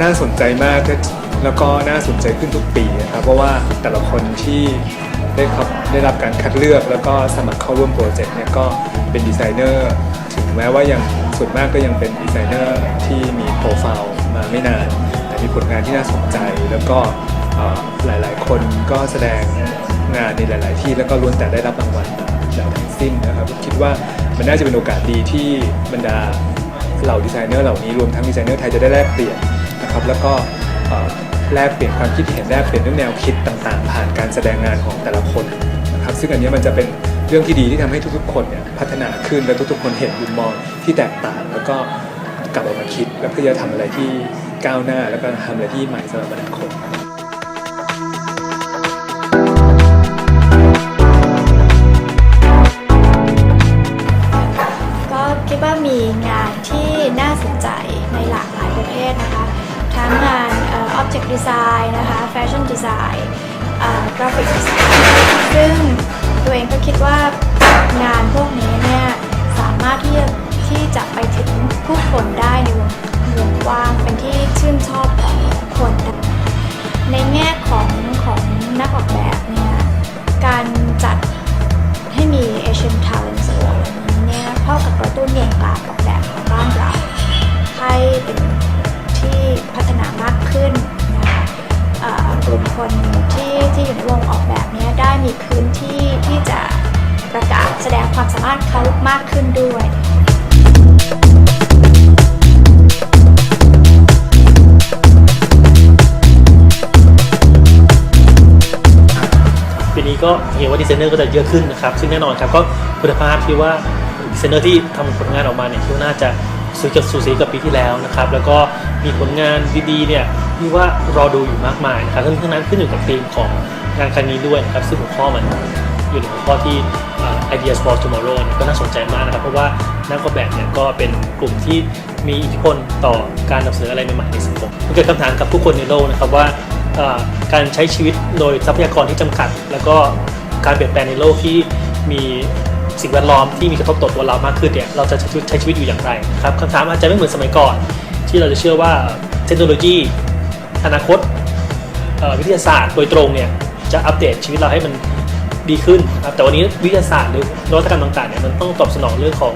น่าสนใจมากแล้วก็น่าสนใจขึ้นทุกปีนะครับเพราะว่าแต่ละคนที่ได้รับการคัดเลือกแล้วก็สมัครเข้าร่วมโปรเจกต์เนี่ยก็เป็นดีไซเนอร์ถึงแม้ว่ายังส่วนมากก็ยังเป็นดีไซเนอร์ที่มีโปรไฟล์มาไม่นานแต่มีผลงานที่น่าสนใจแล้วก็หลายๆคนก็แสดงงานในหลายๆที่แล้วก็ล้วนแต่ได้รับรางวัลแล้วทั้งสิ้นนะครับคิดว่ามันน่าจะเป็นโอกาสดีที่บรรดาเหล่าดีไซเนอร์เหล่านี้รวมทั้งดีไซเนอร์ไทยจะได้แลกเปลี่ยนนะครับแล้วก็แลกเปลี่ยนความคิดเห็นแลกเปลี่ยนเรื่องแนวคิดต่างๆผ่านการแสดงงานของแต่ละคนนะครับซึ่งอันนี้มันจะเป็นเรื่องที่ดีที่ทำให้ทุกๆคนเนี่ยพัฒนาขึ้นและทุกๆคนเห็นมุมมองที่แตกต่างแล้วก็กลับออกมาคิดและเพื่อจะทำอะไรที่ก้าวหน้าแล้วก็ทำอะไรที่ใหม่สำหรับอนาคตก็คิดว่ามีงานที่น่าสนใจในหลากหลายประเภทนะคะทั้งงานObject Design นะคะ Fashion Design Graphic Design ซึ่งตัวเองก็คิดว่างานพวกนี้เนี่ยสามารถที่จะไปถึงผู้คนได้ในวงกว้างเป็นที่ชื่นชอบของคนในแง่ของนักออกแบบเนี่ยการจัดให้มี Asiatalents Oct นี้เนี่ยเข้ากับกระตุ้นวงการออกแบบของบ้านเราให้เป็นที่พัฒนามากขึ้นนะคะกลุ่มคนที่อยู่ในวงออกแบบนี้ได้มีพื้นที่ที่จะประกาศแสดงความสามารถเขามากขึ้นด้วยปีนี้ก็เห็นว่าดีไซเนอร์ก็จะเยอะขึ้นนะครับซึ่งแน่นอนครับก็คุณภาพที่ว่าดีไซเนอร์ที่ทำผลงานออกมาเนี่ยคิดว่าน่าจะสูสีกับปีที่แล้วนะครับแล้วก็มีผลงานดีๆเนี่ยที่ว่ารอดูอยู่มากมายนะครับทั้งนั้นขึ้นอยู่กับธีมของงานครั้งนี้ด้วยนะครับซึ่งหัวข้อมันอยู่ในหัวข้อที่ Ideas for Tomorrow ก็น่าสนใจมากนะครับเพราะว่านักออกแบบเนี่ยก็เป็นกลุ่มที่มีอิทธิพลต่อการนำเสนออะไรใหม่ๆในสังคมเกิดคำถามกับผู้คนในโลกนะครับว่าการใช้ชีวิตโดยทรัพยากรที่จำกัดแล้วก็การเปลี่ยนแปลงในโลกที่มีสิ่งแวดล้อมที่มีกระทบต่อตัวเรามากขึ้นเนี่ยเราจะใช้ชีวิตอยู่อย่างไรครับคำถามอาจจะไม่เหมือนสมัยก่อนที่เราจะเชื่อว่าเทคโนโลยีอนาคตวิทยาศาสตร์โดยตรงเนี่ยจะอัปเดตชีวิตเราให้มันดีขึ้นครับแต่วันนี้วิทยาศาสตร์หรือนวัตกรรมต่างๆเนี่ยมันต้องตอบสนองเรื่องของ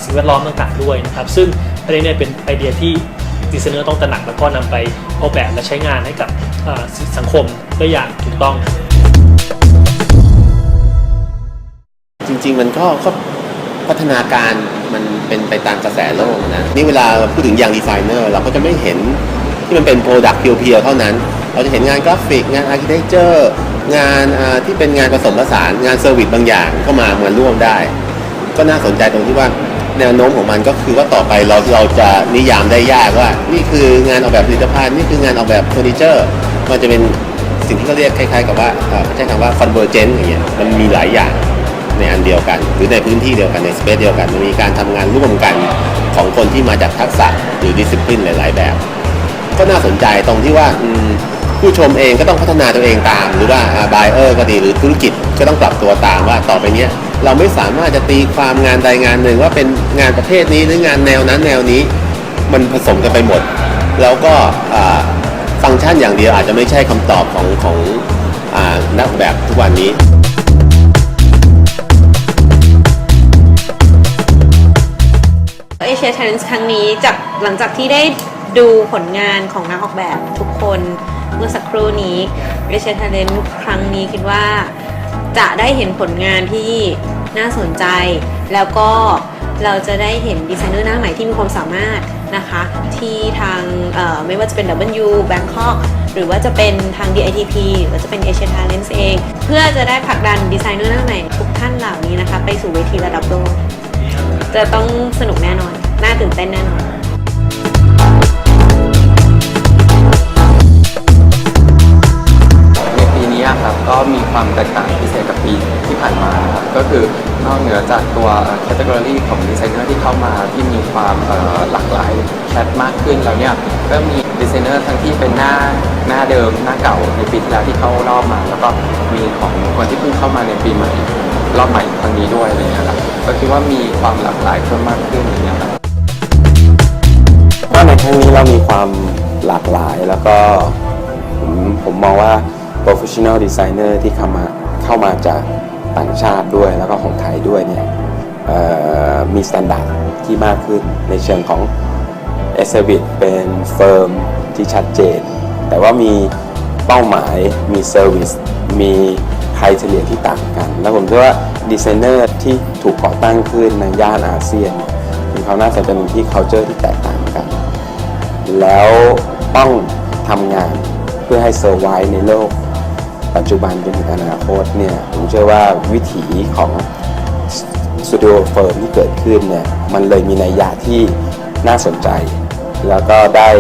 สิ่งแวดล้อมต่างๆด้วยนะครับซึ่งประเด็นนี้เป็นไอเดียที่ดีไซเนอร์ต้องตระหนักแล้วก็นำไปออกแบบและใช้งานให้กับสังคมได้อย่างถูกต้องจริงๆมันก็พัฒนาการมันเป็นไปตามกระแสโลกนะนี่เวลาพูดถึงอย่างดีไซเนอร์เราก็จะไม่เห็นที่มันเป็นโปรดักต์เพียวๆเท่านั้นเราจะเห็นงานกราฟิกงานอาร์คิเทคเจอร์งานที่เป็นงานผสมผสานงานเซอร์วิสบางอย่างเข้ามาร่วมได้ก็น่าสนใจตรงที่ว่าแนวโน้มของมันก็คือว่าต่อไปเราจะนิยามได้ยากว่านี่คืองานออกแบบผลิตภัณฑ์นี่คืองานออกแบบเฟอร์นิเจอร์มันจะเป็นสิ่งที่เขาเรียกคล้ายๆกับว่าใช้คำว่า convergent อย่างเงี้ยมันมีหลายอย่างในอันเดียวกันหรือในพื้นที่เดียวกันในสเปซเดียวกันมันมีการทำงานร่วมกันของคนที่มาจากทักษะหรือดิสซิปลินหลายๆแบบก็น่าสนใจตรงที่ว่าผู้ชมเองก็ต้องพัฒนาตัวเองตามหรือว่าbuyer ก็ดีหรือธุรกิจก็ต้องปรับตัวตามว่าต่อไปนี้เราไม่สามารถจะตีความงานใดงานหนึ่งว่าเป็นงานประเภทนี้หรืองานแนวนั้นแนวนี้มันผสมกันไปหมดแล้วก็ฟังก์ชันอย่างเดียวอาจจะไม่ใช่คำตอบของนักออกแบบทุกวันนี้Asiatalents ครั้งนี้หลังจากที่ได้ดูผลงานของนักออกแบบทุกคนเมื่อสักครู่นี้ Asiatalents ครั้งนี้คิดว่าจะได้เห็นผลงานที่น่าสนใจแล้วก็เราจะได้เห็นดีไซเนอร์หน้าใหม่ที่มีความสามารถนะคะที่ทางไม่ว่าจะเป็น W Bangkok หรือว่าจะเป็นทาง DITP หรือว่าจะเป็น Asiatalents เองเพื่อจะได้ผลักดันดีไซเนอร์หน้าใหม่ทุกท่านเหล่านี้นะคะไปสู่เวทีระดับโลกจะต้องสนุกแน่นอนน่าตื่นเต้นแน่นอนในปีนี้ครับก็มีความแตกต่างพิเศษกับปีที่ผ่านมานะครับก็คือนอกเหนือจากตัวแคตตากรีของดีไซเนอร์ที่เข้ามาที่มีความหลากหลายแคทมากขึ้นแล้วเนี่ยก็มีดีไซเนอร์ทั้งที่เป็นหน้าเดิมหน้าเก่าในปีที่แล้วที่เข้ารอบมาแล้วก็มีของคนที่เพิ่งเข้ามาในปีใหม่รอบใหม่ครั้งนี้ด้วยอะไรเงี้ยครับก็คิดว่ามีความหลากหลายเพิ่มมากขึ้นอย่างเงี้ยครับ ก็ในครั้งนี้เรามีความ หลากหลายแล้วก็ผมมองว่า professional designer ที่เข้ามาจากต่างชาติด้วยแล้วก็ของไทยด้วยเนี่ยมีมาตรฐานที่มากขึ้นในเชิงของ exhibit เป็นเฟิร์มที่ชัดเจนแต่ว่ามีเป้าหมายมีเซอร์วิสมีไครเฉลี่ยที่ต่างกันแล้วผมเชื่อว่าดีไซเนอร์ที่ถูกก่อตั้งขึ้นในย่านอาเซียนมีความน่าสนใจที่ culture ที่แตกต่างกันแล้วต้องทำงานเพื่อให้เซอร์ไวในโลกปัจจุบันจนถึงอนาคตเนี่ยผมเชื่อว่าวิถีของสตูดิโอเฟิร์มที่เกิดขึ้นเนี่ยมันเลยมีนัยยะที่น่าสนใจแล้วก็ได้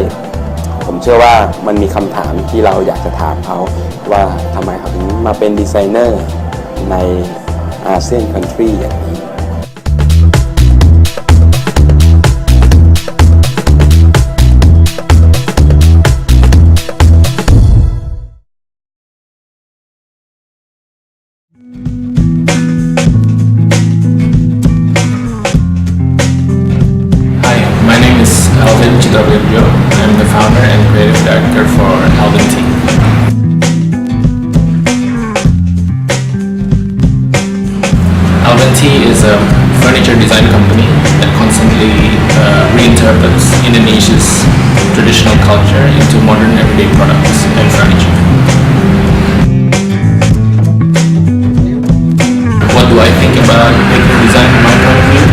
ผมเชื่อว่ามันมีคำถามที่เราอยากจะถามเขาว่าทำไมเขาถึงมาเป็นดีไซเนอร์ในอาเซียนคันทรีอย่างนี้ Hi, my name is Alvin Chidawibyo. I'm the founder and creative director for Alvin T. Alvin T is a furniture design company that constantly reinterprets Indonesia's traditional culture into modern everyday products and furniture. What do I think about eco-design from my point of view?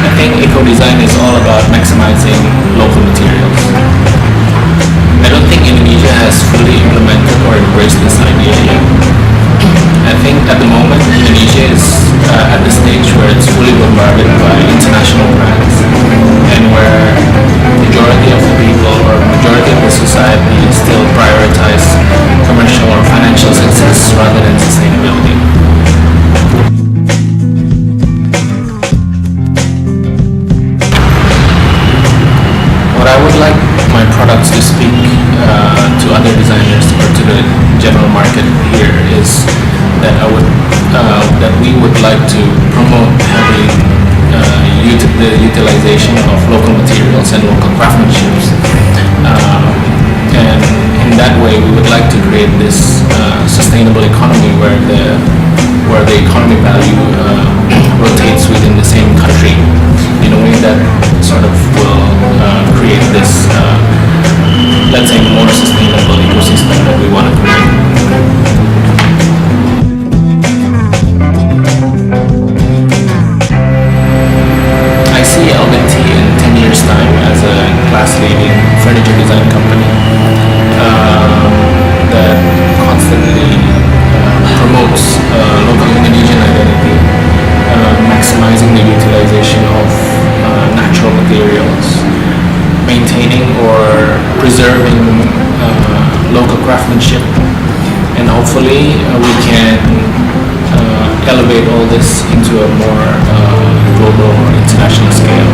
I think eco-design is all about maximizing local materials. I don't think Indonesia has fully implemented or embraced this idea yet. I think at the moment Indonesia is at the stage where it's fully bombarded by international brands and where majority of the people or majority of the society still prioritize commercial or financial success rather than sustainability. What I would like my products to speak to other designers or to the general market here is that that we would like to promote heavily the utilization of local materials and local craftsmanship. And in that way, we would like to create this sustainable economy where the economy value rotates within the same country in a way that sort of will create this, let's say, more sustainable ecosystem that we want to create. I see Alvin T in 10 years' time as a class-leading furniture design company that constantly promotes local Indonesian identity, maximizing the utilization of natural materials, maintaining or preserving local craftsmanship, and hopefully we can elevate all this into a more global or international scale.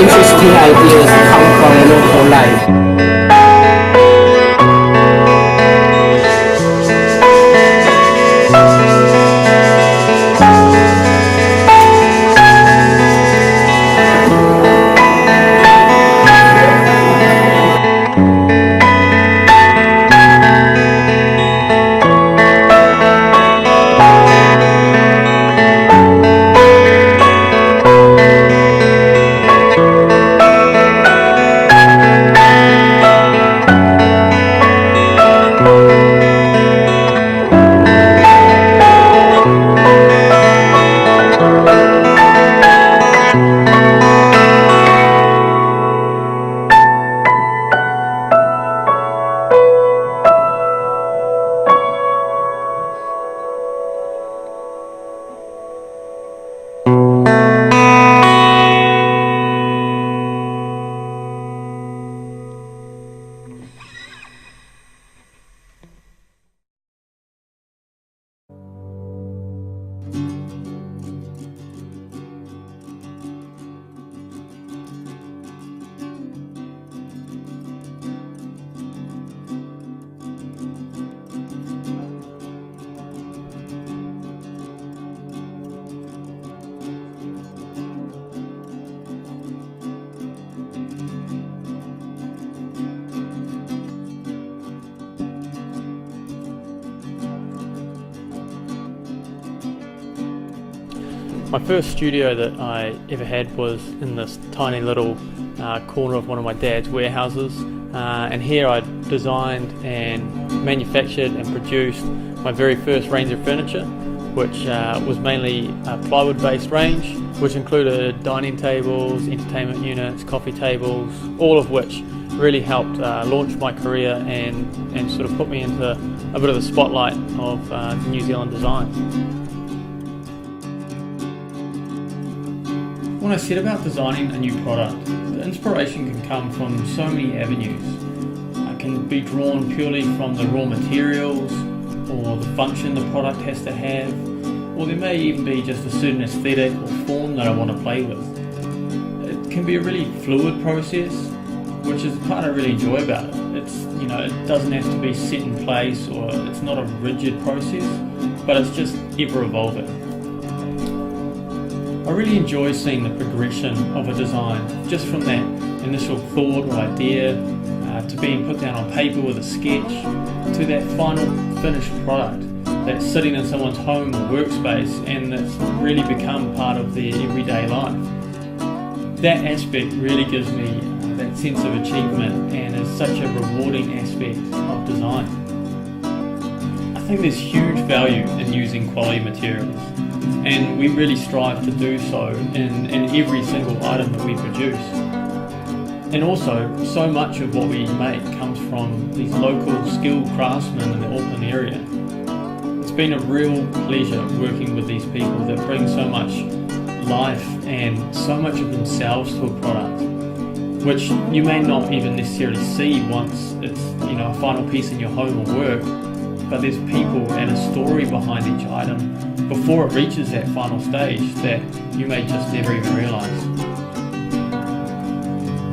Interesting ideas come from local life. My first studio that I ever had was in this tiny little corner of one of my dad's warehouses, and here I designed and manufactured and produced my very first range of furniture, which was mainly a plywood based range, which included dining tables, entertainment units, coffee tables, all of which really helped launch my career and sort of put me into a bit of the spotlight of New Zealand design. When I set about designing a new product, the inspiration can come from so many avenues. It can be drawn purely from the raw materials or the function the product has to have, or there may even be just a certain aesthetic or form that I want to play with. It can be a really fluid process, which is the part I really enjoy about it. It doesn't have to be set in place, or it's not a rigid process, but it's just ever evolving. I really enjoy seeing the progression of a design, just from that initial thought or idea to being put down on paper with a sketch, to that final finished product that's sitting in someone's home or workspace and that's really become part of their everyday life. That aspect really gives me that sense of achievement and is such a rewarding aspect of design. I think there's huge value in using quality materials, and we really strive to do so in every single item that we produce. And also, so much of what we make comes from these local skilled craftsmen in the Auckland area. It's been a real pleasure working with these people that bring so much life and so much of themselves to a product, which you may not even necessarily see once it's a final piece in your home or work, but there's people and a story behind each item before it reaches that final stage that you may just never even realize.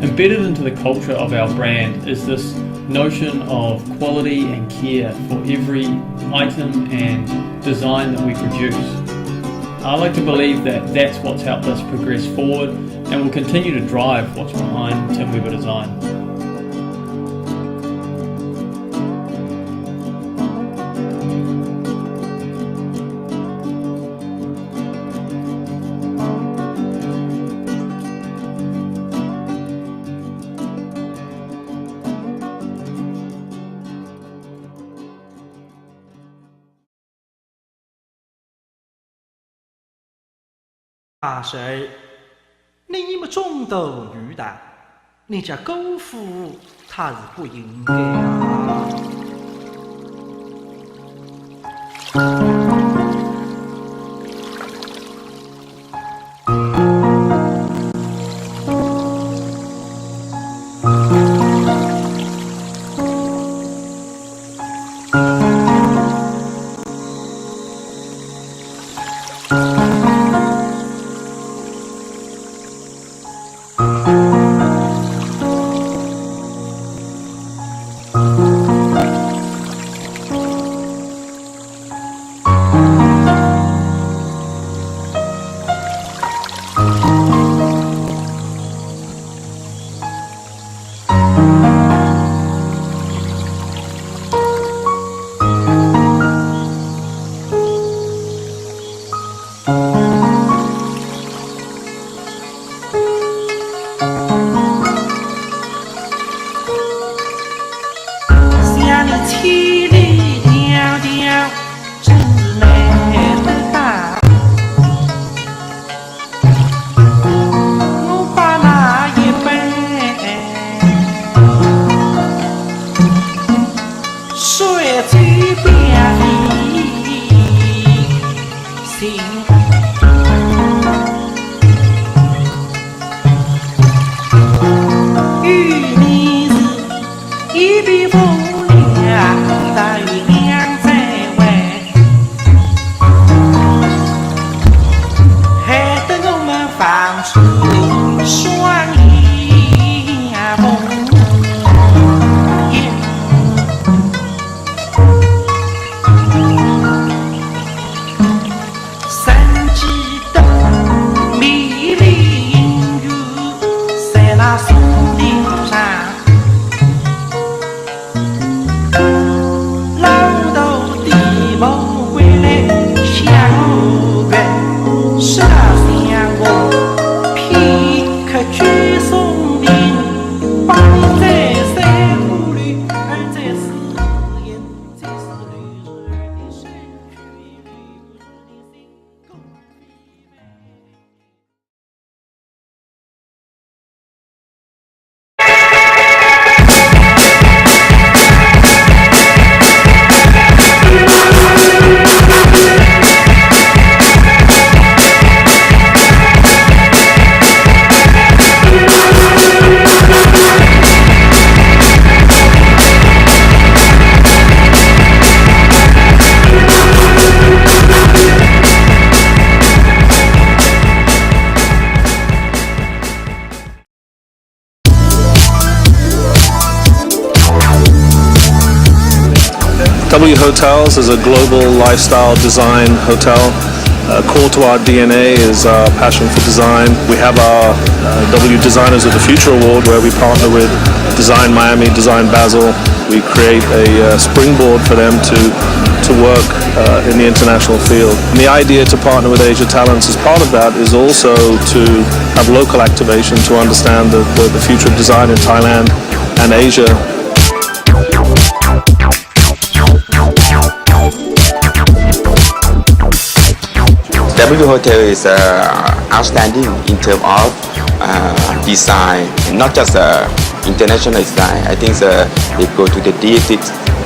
Embedded into the culture of our brand is this notion of quality and care for every item and design that we produce. I like to believe that that's what's helped us progress forward and will continue to drive what's behind Tim Weber Design.大谁？你们中斗女的，你这狗夫他是不应该啊！W Hotels is a global lifestyle design hotel. Core to our DNA is our passion for design. We have our W Designers of the Future Award, where we partner with Design Miami, Design Basel. We create a springboard for them to work in the international field. And the idea to partner with Asiatalents as part of that is also to have local activation to understand the future of design in Thailand and Asia. W Hotel is outstanding in terms of design, not just international design. I think they go to the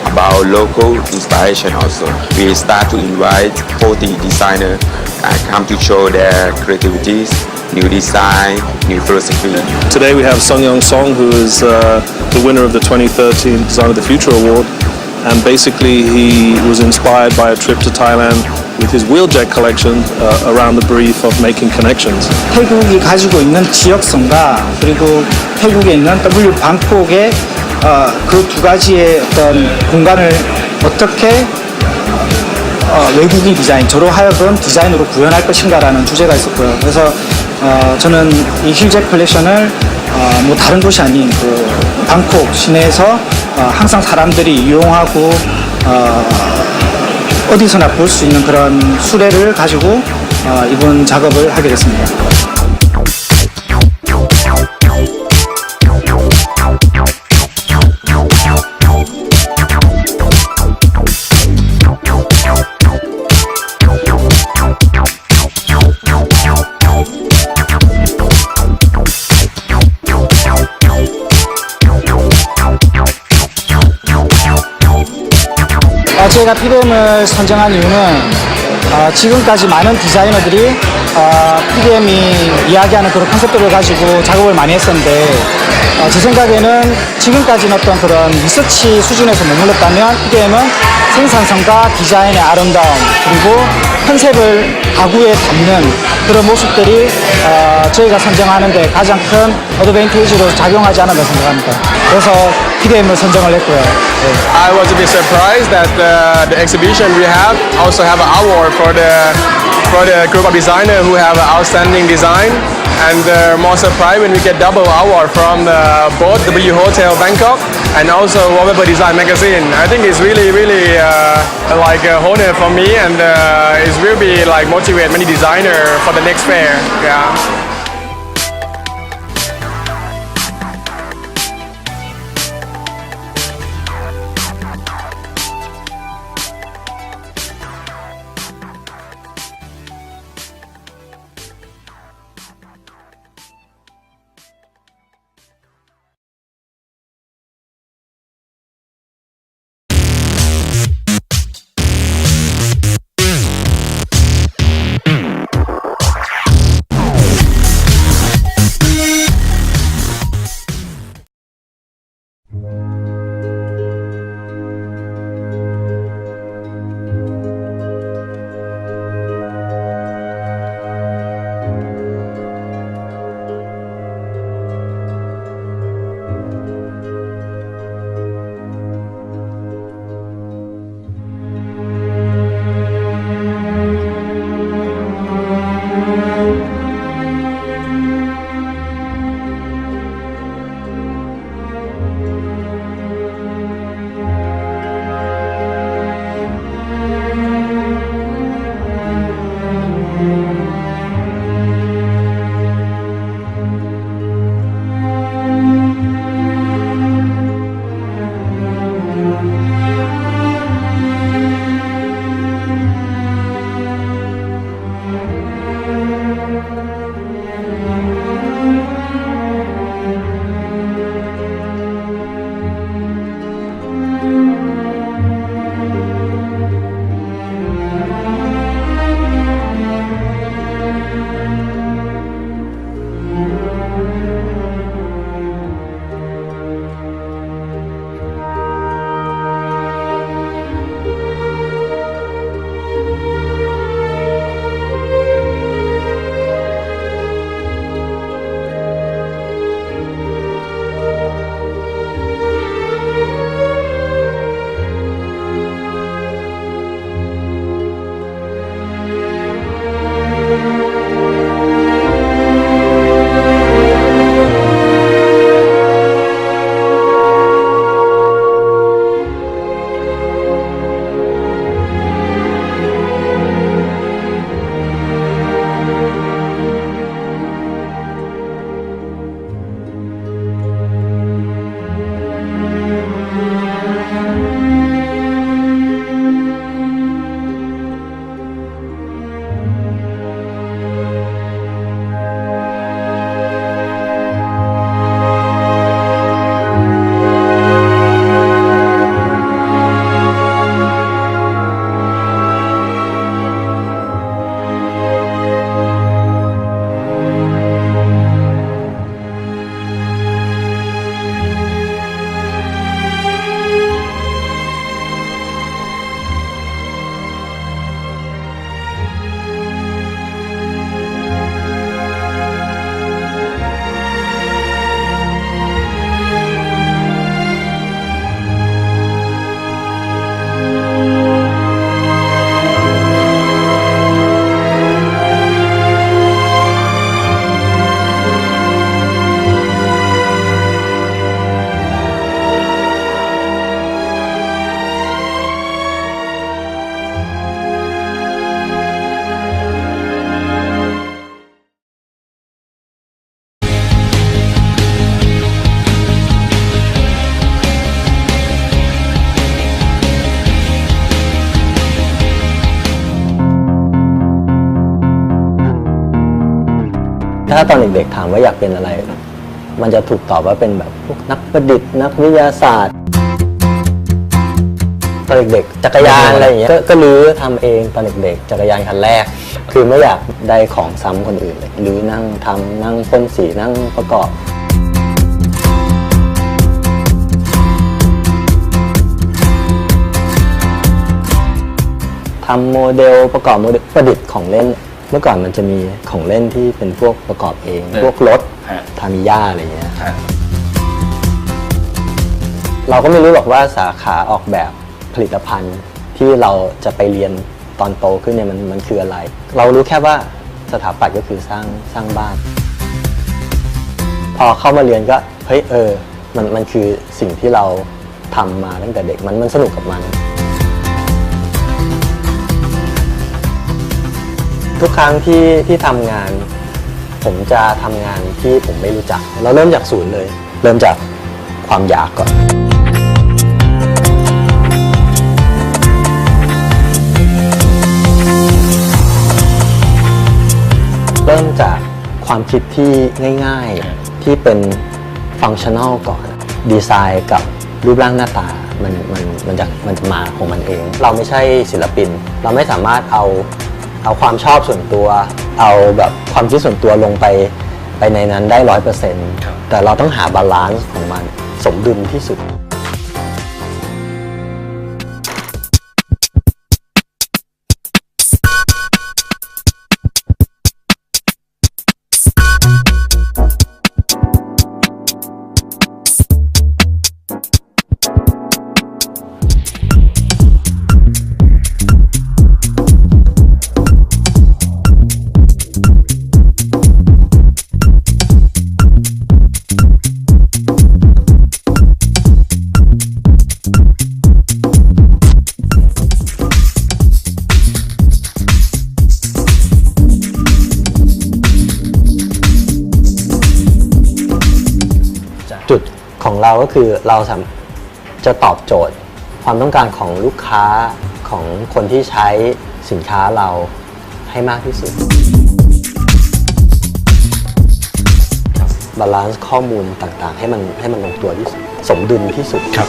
about local inspiration also. We start to invite 40 designers come to show their creativities, new design, new philosophy. Today we have Sung Young Song, who is the winner of the 2013 Design of the Future Award, and basically he was inspired by a trip to Thailand with his wheeljack collection around the brief of making connections. 태국이 가지고 있는 지역성과 그리고 태국에 있는 W 방콕의 그 두 가지의 어떤 공간을 어떻게 외국인 디자인저로 하여금 디자인으로 구현할 것인가라는 주제가 있었고요. 그래서 저는 이 힐잭 컬렉션을 뭐 다른 곳이 아닌 그 방콕 시내에서 항상 사람들이 이용하고 어디서나 볼 수 있는 그런 수레를 가지고 이번 작업을 하게 됐습니다. 제가 PDM을 선정한 이유는 지금까지 많은 디자이너들이 PDM이 이야기하는 그런 컨셉들을 가지고 작업을 많이 했었는데 제 생각에는 지금까지는 어떤 그런 리서치 수준에서 머물렀다면 PDM은 생산성과 디자인의 아름다움 그리고 컨셉을 가구에 담는 그런 모습들이 저희가 선정하는데 가장 큰 어드밴티지로 작용하지 않았나 생각합니다. 그래서 PDM을 선정을 했고요. I was a bit surprised that the exhibition we have also have an award for the group of designers who have outstanding design, and more surprised when we get double award from both W Hotel Bangkok and also Wallpaper Design Magazine. I think it's really like a honor for me, and it will be like motivate many designers for the next fair. Yeah. ถ้าตอนเด็กๆถามว่าอยากเป็นอะไรมันจะถูกตอบว่าเป็นแบบพวกนักประดิษฐ์นักวิทยาศาสตร์ตอนเด็กๆจักรยานอะไรอย่างเงี้ยก็รื้อทำเองตอนเด็กๆจักรยานคันแรกคือไม่อยากได้ของซ้ำคนอื่นเลยรื้อนั่งทำนั่งพ่นสีนั่งประกอบทำโมเดลประกอบโมเดลประดิษฐ์ของเล่นเมื่อก่อนมันจะมีของเล่นที่เป็นพวกประกอบเองพวกรถทามิย่าอะไรเงี้ยเราก็ไม่รู้หรอกว่าสาขาออกแบบผลิตภัณฑ์ที่เราจะไปเรียนตอนโตขึ้นเนี่ยมันคืออะไรเรารู้แค่ว่าสถาปัตย์ก็คือสร้างบ้านพอเข้ามาเรียนก็เฮ้ยมันคือสิ่งที่เราทำมาตั้งแต่เด็กมันสนุกกับมันทุกครั้งที่ทำงานผมจะทำงานที่ผมไม่รู้จักเราเริ่มจากศูนย์เลยเริ่มจากความอยากก่อนเริ่มจากความคิดที่ง่ายๆที่เป็นฟังก์ชันแนลก่อนดีไซน์กับรูปร่างหน้าตามันจะมาของมันเองเราไม่ใช่ศิลปินเราไม่สามารถเอาความชอบส่วนตัวเอาแบบความคิดส่วนตัวลงไปในนั้นได้ 100% แต่เราต้องหาบาลานซ์ของมันสมดุลที่สุดจุดของเราก็คือเราจะตอบโจทย์ความต้องการของลูกค้าของคนที่ใช้สินค้าเราให้มากที่สุดบาลานซ์ข้อมูลต่างๆให้มันลงตัวที่สุดสมดุลที่สุดครับ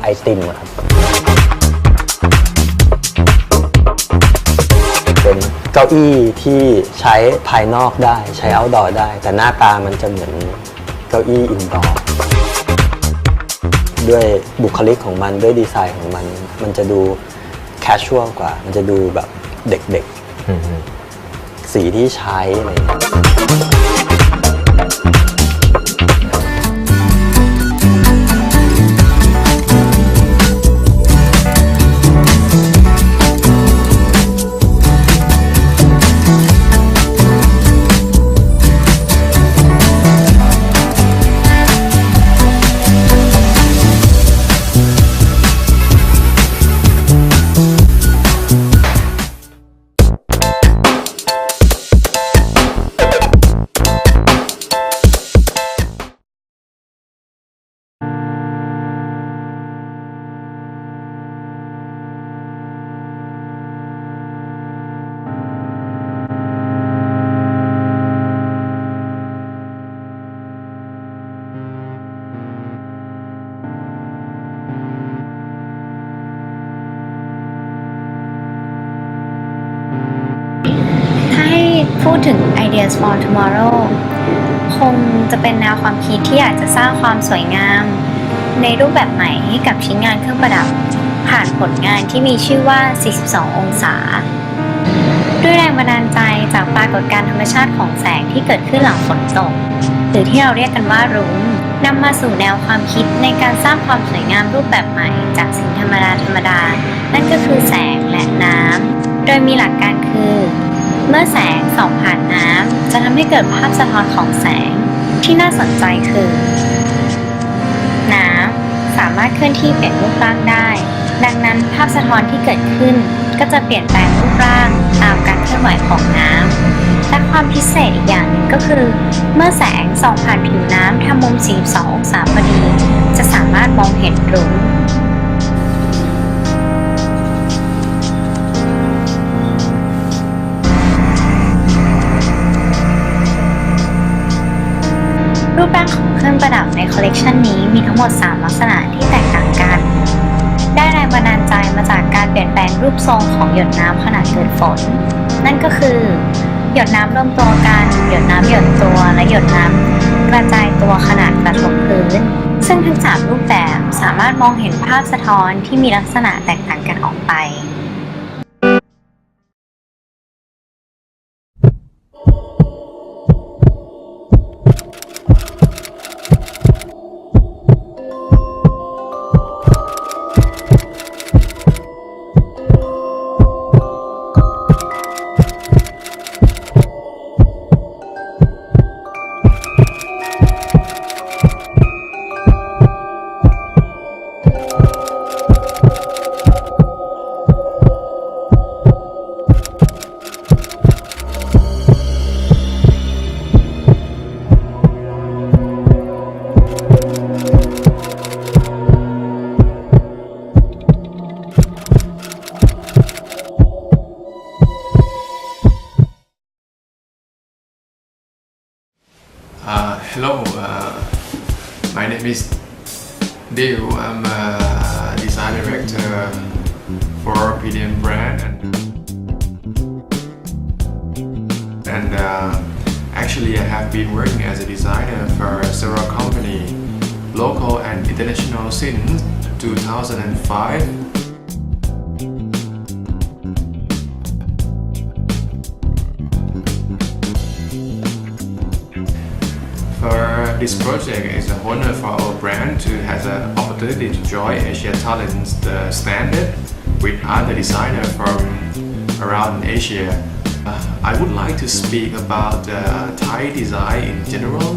ไอติมครับเป็นเก้าอี้ที่ใช้ภายนอกได้ใช้ outdoor ได้แต่หน้าตามันจะเหมือนเก้าอี้ indoor ด้วยบุคลิกของมันด้วยดีไซน์ของมันจะดู casual กว่ามันจะดูแบบเด็กๆสีที่ใช้อะไรอย่างเงี้ยพูดถึง Ideas for Tomorrow คงจะเป็นแนวความคิดที่อยากจะสร้างความสวยงามในรูปแบบใหม่ให้กับชิ้นงานเครื่องประดับผ่านผลงานที่มีชื่อว่า 42 องศาด้วยแรงบันดาลใจจากปรากฏการณ์ธรรมชาติของแสงที่เกิดขึ้นหลังฝนตกหรือที่เราเรียกกันว่ารุ้งนำมาสู่แนวความคิดในการสร้างความสวยงามรูปแบบใหม่จากสิ่งธรรมดานั่นก็คือแสงและน้ำโดยมีหลักการคือเมื่อแสงส่องผ่านน้ำจะทำให้เกิดภาพสะท้อนของแสงที่ ที่น่าสนใจคือน้ำสามารถเคลื่อนที่เปลี่ยนรูปร่างได้ ดังนั้นภาพสะท้อนที่เกิดขึ้นก็จะเปลี่ยนแปลงรูปร่างตามการเคลื่อนไหวของน้ำและความพิเศษอีกอย่างหนึ่งก็คือเมื่อแสงส่องผ่านผิวน้ำทำมุม 42 องศาพอดีจะสามารถมองเห็นรุ้งรูปร่างของเครื่องประดับในคอลเลกชันนี้มีทั้งหมด 3 ลักษณะที่แตกต่างกัน ได้แรงบันดาลใจมาจากการเปลี่ยนแปลงรูปทรงของหยดน้ำขณะเกิดฝน นั่นก็คือหยดน้ำรวมตัวกันหยดน้ำหยดตัวและหยดน้ำกระจายตัวขณะกระทบพื้น ซึ่งทั้ง 3 รูปแบบสามารถมองเห็นภาพสะท้อนที่มีลักษณะแตกต่างกันออกไปHello, my name is Dale. I'm a design director for PDM brand and actually I have been working as a designer for several companies, local and international since 2005. For this project is an honor for our brand to have the opportunity to join Asiatalents the standard with other designers from around Asia. I would like to speak about Thai design in general,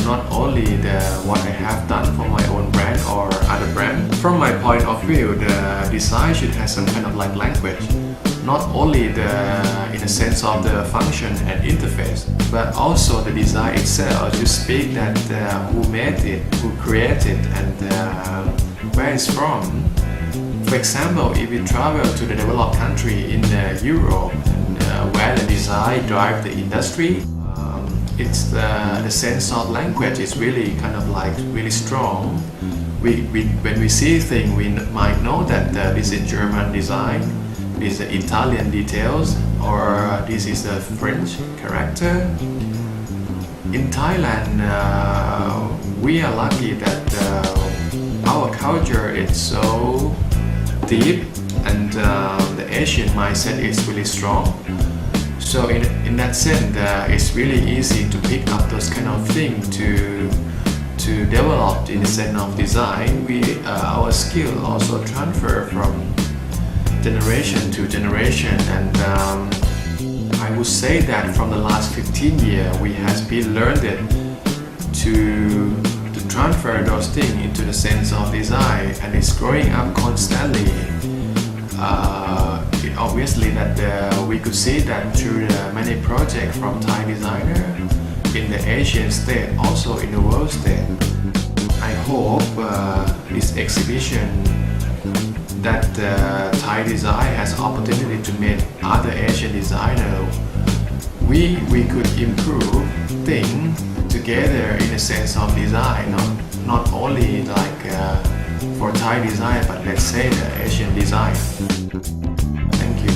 not only what I have done for my own brand or other brand. From my point of view, the design should have some kind of like language. Not only in the sense of the function and interface, but also the design itself to speak that who made it, who created, and where it's from. For example, if you travel to the developed country in Europe, where the design drive the industry, it's the sense of language is really kind of like really strong. When we see things, we might know that this is German design. This is Italian details, or this is a French character. In Thailand, we are lucky that our culture is so deep and the Asian mindset is really strong. So in that sense, it's really easy to pick up those kind of things to develop in the sense of design. Our skill also transfer from generation to generation, and I would say that from the last 15 years we have been learned to transfer those things into the sense of design, and it's growing up constantly. Obviously that we could see that through the many projects from Thai designer in the Asian state, also in the world state. I hope this exhibition that Thai design has opportunity to meet other Asian designers. We could improve things together in a sense of design, not only like for Thai design, but let's say the Asian design. Thank you.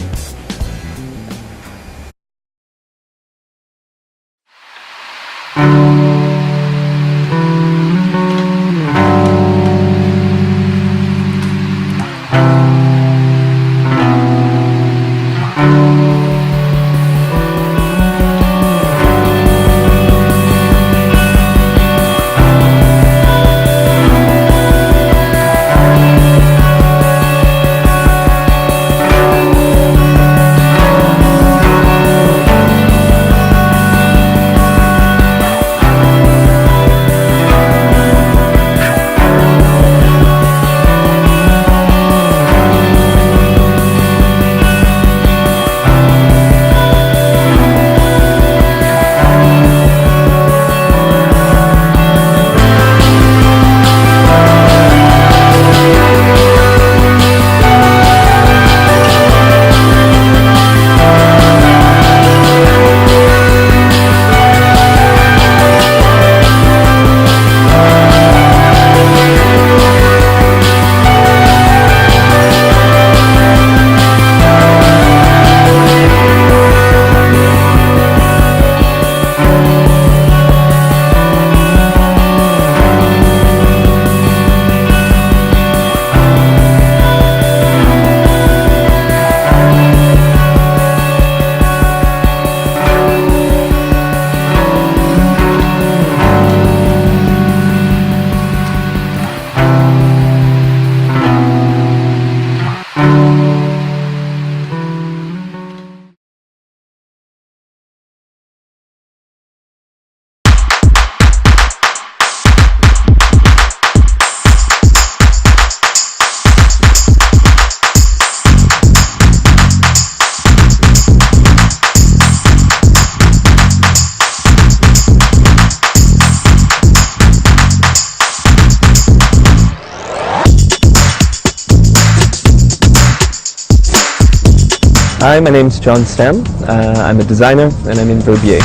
Hi, my name is John Stem. I'm a designer and I'm in Verbier.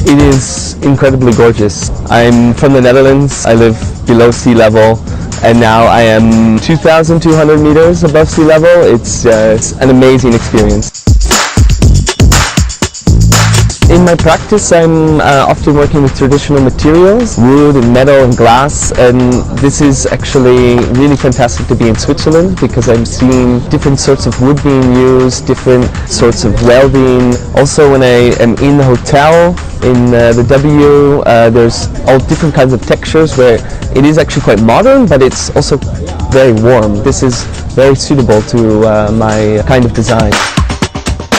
It is incredibly gorgeous. I'm from the Netherlands. I live below sea level and now I am 2,200 meters above sea level. It's an amazing experience. In my practice, I'm often working with traditional materials, wood and metal and glass, and this is actually really fantastic to be in Switzerland because I'm seeing different sorts of wood being used, different sorts of welding. Also when I am in the hotel, in the W, there's all different kinds of textures where it is actually quite modern, but it's also very warm. This is very suitable to my kind of design.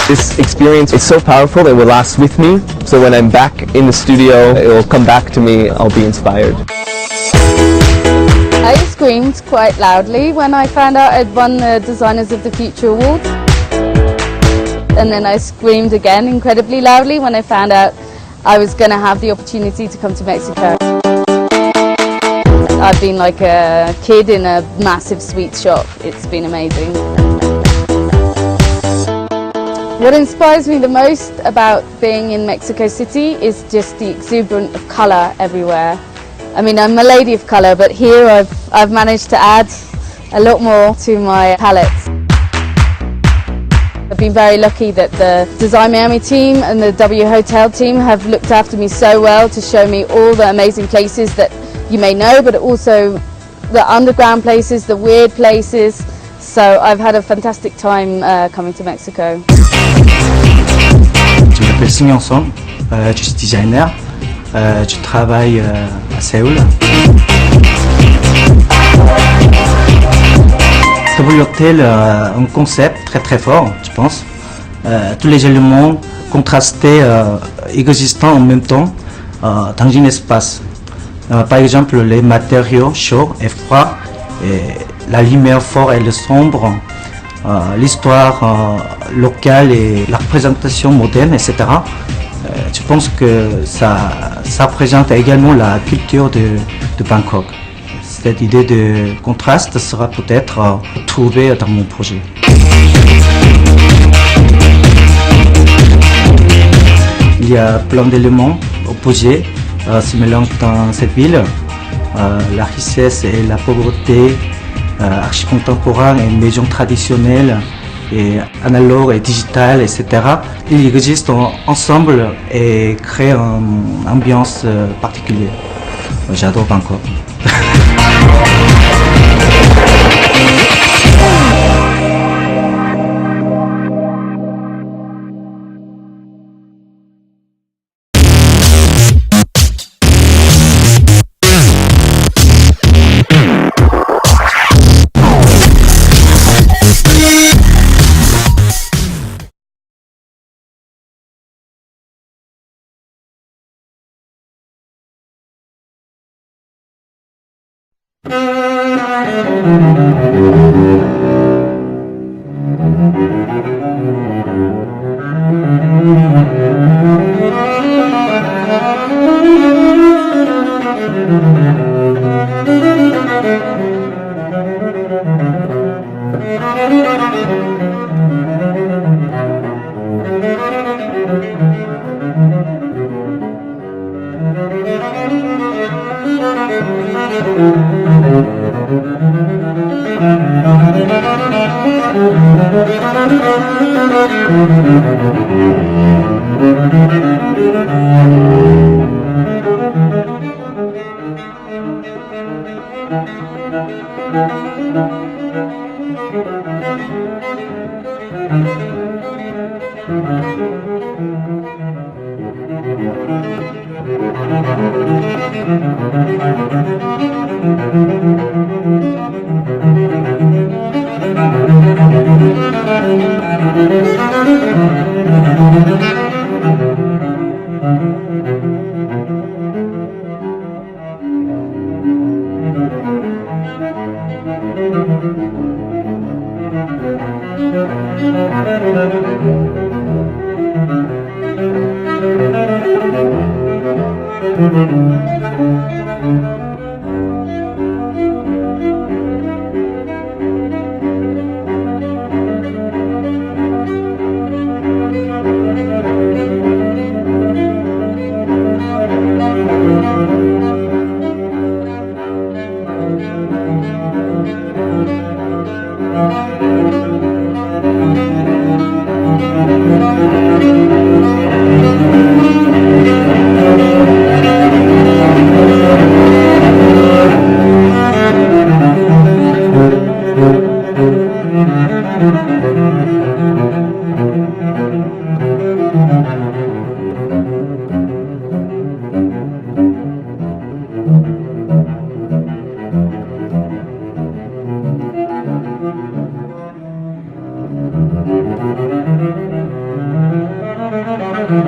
This experience is so powerful it will last with me, so when I'm back in the studio, it will come back to me, I'll be inspired. I screamed quite loudly when I found out I'd won the Designers of the Future Award. And then I screamed again incredibly loudly when I found out I was going to have the opportunity to come to Mexico. I've been like a kid in a massive sweet shop. It's been amazing. What inspires me the most about being in Mexico City is just the exuberance of colour everywhere. I mean, I'm a lady of colour, but here I've managed to add a lot more to my palette. I've been very lucky that the Design Miami team and the W Hotel team have looked after me so well to show me all the amazing places that you may know, but also the underground places, the weird places. So I've had a fantastic time coming to Mexico. Je m'appelle Signon Song, je suis designer, je travaille à Séoul. W Hotel a un concept très fort, je pense. Tous les éléments contrastés existant en même temps dans un espace. Par exemple, les matériaux chauds et froids, et la lumière forte et le sombre, l'histoire locale et la représentation moderne, etc. Je pense que ça présente également la culture de Bangkok. Cette idée de contraste sera peut-être trouvée dans mon projet. Il y a plein d'éléments opposés se mélangent dans cette ville. La richesse et la pauvreté, archi-contemporaine et maison traditionnelle, et analogue et digital, etc. Ils existent ensemble et créent une ambiance particulière. J'adore Bangkok. Cool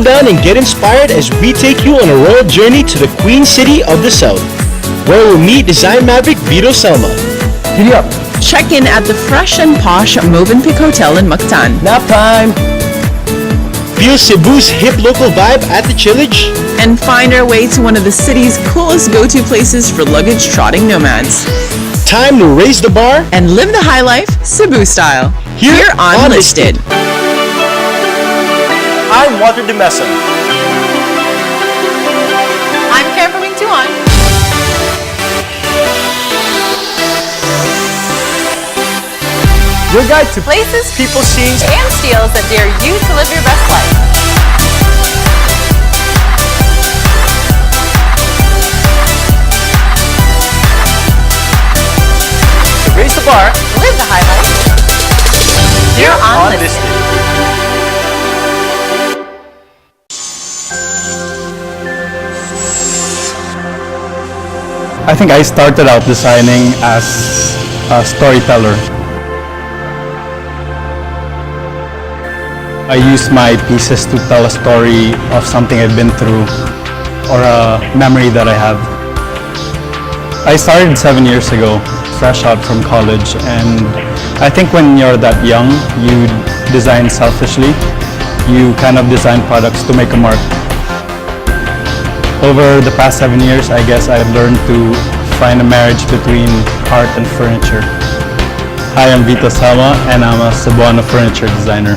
down and get inspired as we take you on a royal journey to the Queen City of the South, where we'll meet design maverick Vito Selma. Giddy up. Check in at the fresh and posh Movenpick Hotel in Mactan. Nap time. Feel Cebu's hip local vibe at the Chillage. And find our way to one of the city's coolest go-to places for luggage trotting nomads. Time to raise the bar and live the high life Cebu style. Here on Listed. I'm Walter de Mesa. I'm Karen from Tuan. Your guide to places, people, scenes, and steals that dare you to live your best life. To raise the bar, live the high life. Here on Listed. I think I started out designing as a storyteller. I use my pieces to tell a story of something I've been through or a memory that I have. I started 7 years ago, fresh out from college, and I think when you're that young, you design selfishly. You kind of design products to make a mark. Over the past 7 years, I guess I've learned to find a marriage between art and furniture. Hi, I'm Vito Selma, and I'm a Cebuano furniture designer.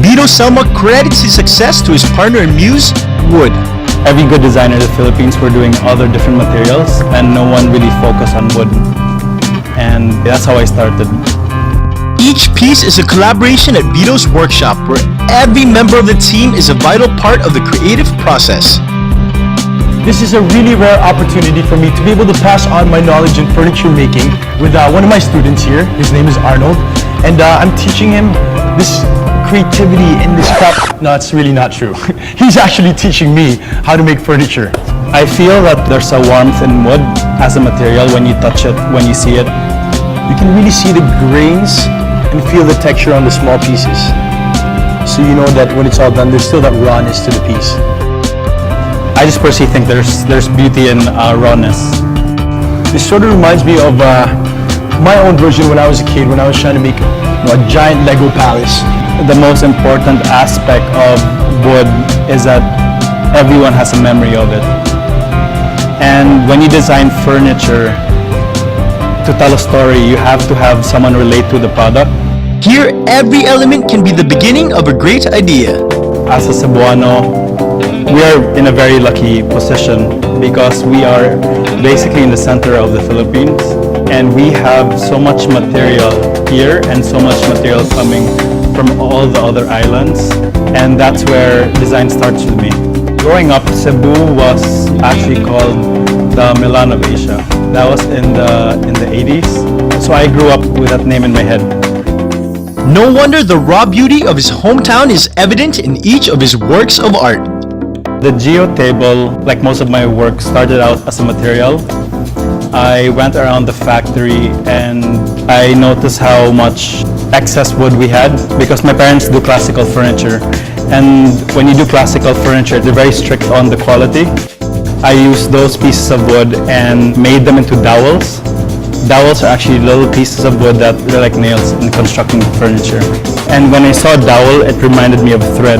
Vito Selma credits his success to his partner and muse, wood. Every good designer in the Philippines were doing other different materials, and no one really focused on wood. And that's how I started. Each piece is a collaboration at Vito's workshop, where every member of the team is a vital part of the creative process. This is a really rare opportunity for me to be able to pass on my knowledge in furniture making with one of my students here. His name is Arnold, and I'm teaching him this creativity in this craft. No, it's really not true. He's actually teaching me how to make furniture. I feel that there's a warmth in wood as a material when you touch it, when you see it. You can really see the grains and feel the texture on the small pieces. So you know that when it's all done, there's still that rawness to the piece. I just personally think there's beauty in rawness. This sort of reminds me of my own version when I was a kid, when I was trying to make a giant Lego palace. The most important aspect of wood is that everyone has a memory of it. And when you design furniture, to tell a story, you have to have someone relate to the product. Here, every element can be the beginning of a great idea. As a Cebuano, we are in a very lucky position because we are basically in the center of the Philippines, and we have so much material here and so much material coming from all the other islands, and that's where design starts with me. Growing up, Cebu was actually called the Milan of Asia. That was in the 80s, so I grew up with that name in my head. No wonder the raw beauty of his hometown is evident in each of his works of art. The geo table, like most of my work, started out as a material. I went around the factory and I noticed how much excess wood we had because my parents do classical furniture. And when you do classical furniture, they're very strict on the quality. I used those pieces of wood and made them into dowels. Dowels are actually little pieces of wood that are like nails in constructing furniture. And when I saw a dowel, it reminded me of a thread.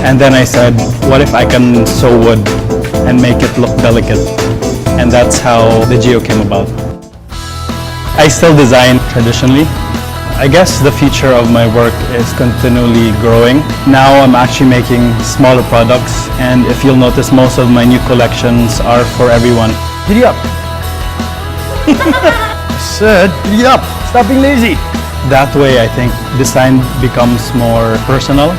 And then I said, what if I can sew wood and make it look delicate? And that's how the geo came about. I still design traditionally. I guess the future of my work is continually growing. Now I'm actually making smaller products, and if you'll notice, most of my new collections are for everyone. Giddy up. I said, giddy up. Stop being lazy. That way, I think design becomes more personal.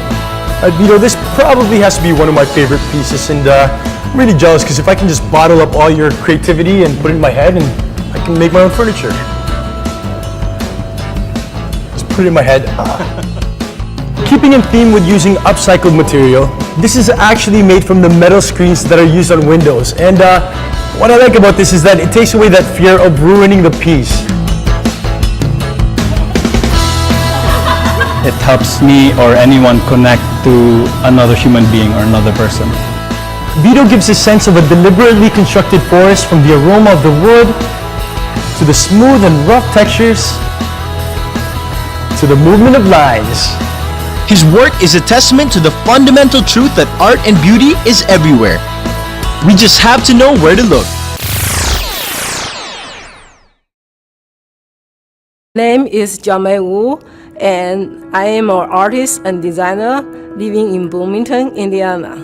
Vito, this probably has to be one of my favorite pieces, and I'm really jealous because if I can just bottle up all your creativity and put it in my head, and I can make my own furniture. Just put it in my head. Keeping in theme with using upcycled material, this is actually made from the metal screens that are used on windows. And what I like about this is that it takes away that fear of ruining the piece. It helps me or anyone connect to another human being or another person. Vito gives a sense of a deliberately constructed forest, from the aroma of the wood, to the smooth and rough textures, to the movement of lines. His work is a testament to the fundamental truth that art and beauty is everywhere. We just have to know where to look. Name is Jiamei Wu, and I am an artist and designer living in Bloomington, Indiana.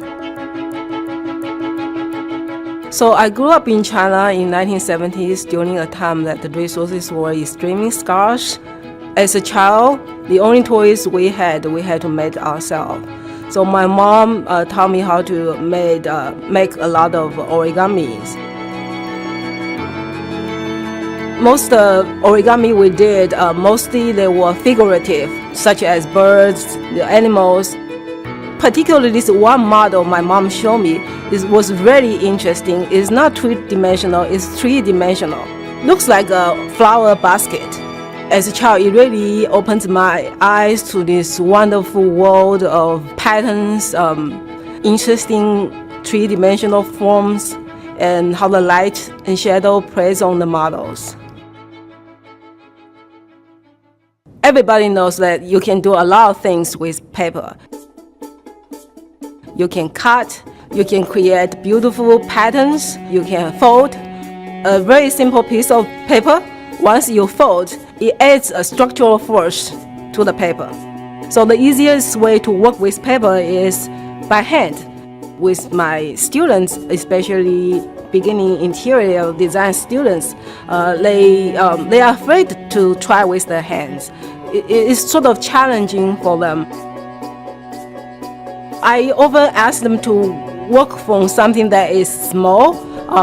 So I grew up in China in 1970s during a time that the resources were extremely scarce. As a child, the only toys we had to make ourselves. So my mom taught me how to make a lot of origamis. Most origami we did, mostly they were figurative, such as birds, the animals. Particularly this one model my mom showed me was very interesting. It's not two-dimensional, it's three-dimensional. Looks like a flower basket. As a child, it really opens my eyes to this wonderful world of patterns, interesting three-dimensional forms, and how the light and shadow plays on the models. Everybody knows that you can do a lot of things with paper. You can cut, you can create beautiful patterns, you can fold. A very simple piece of paper, once you fold, it adds a structural force to the paper. So the easiest way to work with paper is by hand. With my students, especially beginning interior design students, they are afraid to try with their hands. It's sort of challenging for them. I often ask them to work from something that is small.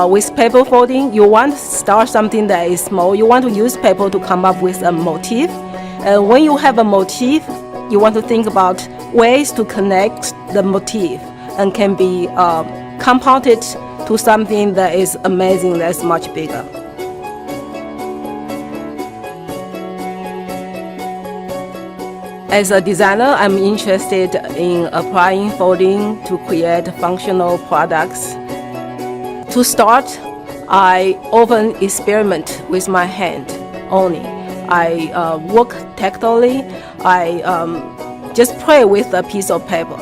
With paper folding, you want to start something that is small. You want to use paper to come up with a motif. And when you have a motif, you want to think about ways to connect the motif and can be compounded to something that is amazing, that's much bigger. As a designer, I'm interested in applying folding to create functional products. To start, I often experiment with my hand only. I work tactilely. I just play with a piece of paper.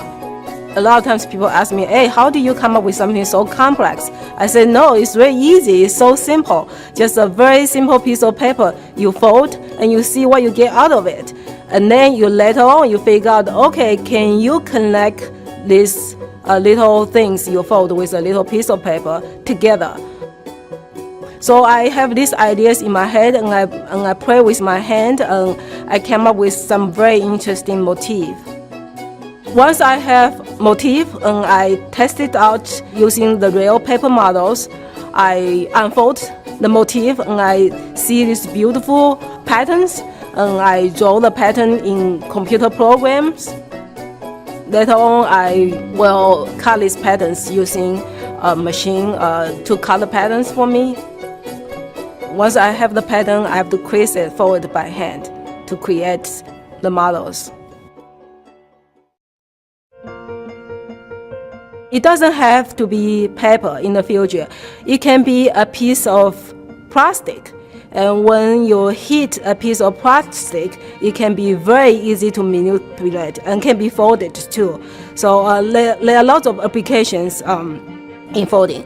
A lot of times people ask me, hey, how do you come up with something so complex? I say, no, it's very easy. It's so simple. Just a very simple piece of paper. You fold and you see what you get out of it. And then you later on, you figure out, okay, can you connect these little things you fold with a little piece of paper together? So I have these ideas in my head, and I play with my hand, and I came up with some very interesting motif. Once I have motif, and I test it out using the real paper models, I unfold the motif, and I see these beautiful patterns, and I draw the pattern in computer programs. Later on, I will cut these patterns using a machine to cut the patterns for me. Once I have the pattern, I have to crease it forward by hand to create the models. It doesn't have to be paper in the future. It can be a piece of plastic. And when you hit a piece of plastic, it can be very easy to manipulate and can be folded too. So there are lots of applications in folding.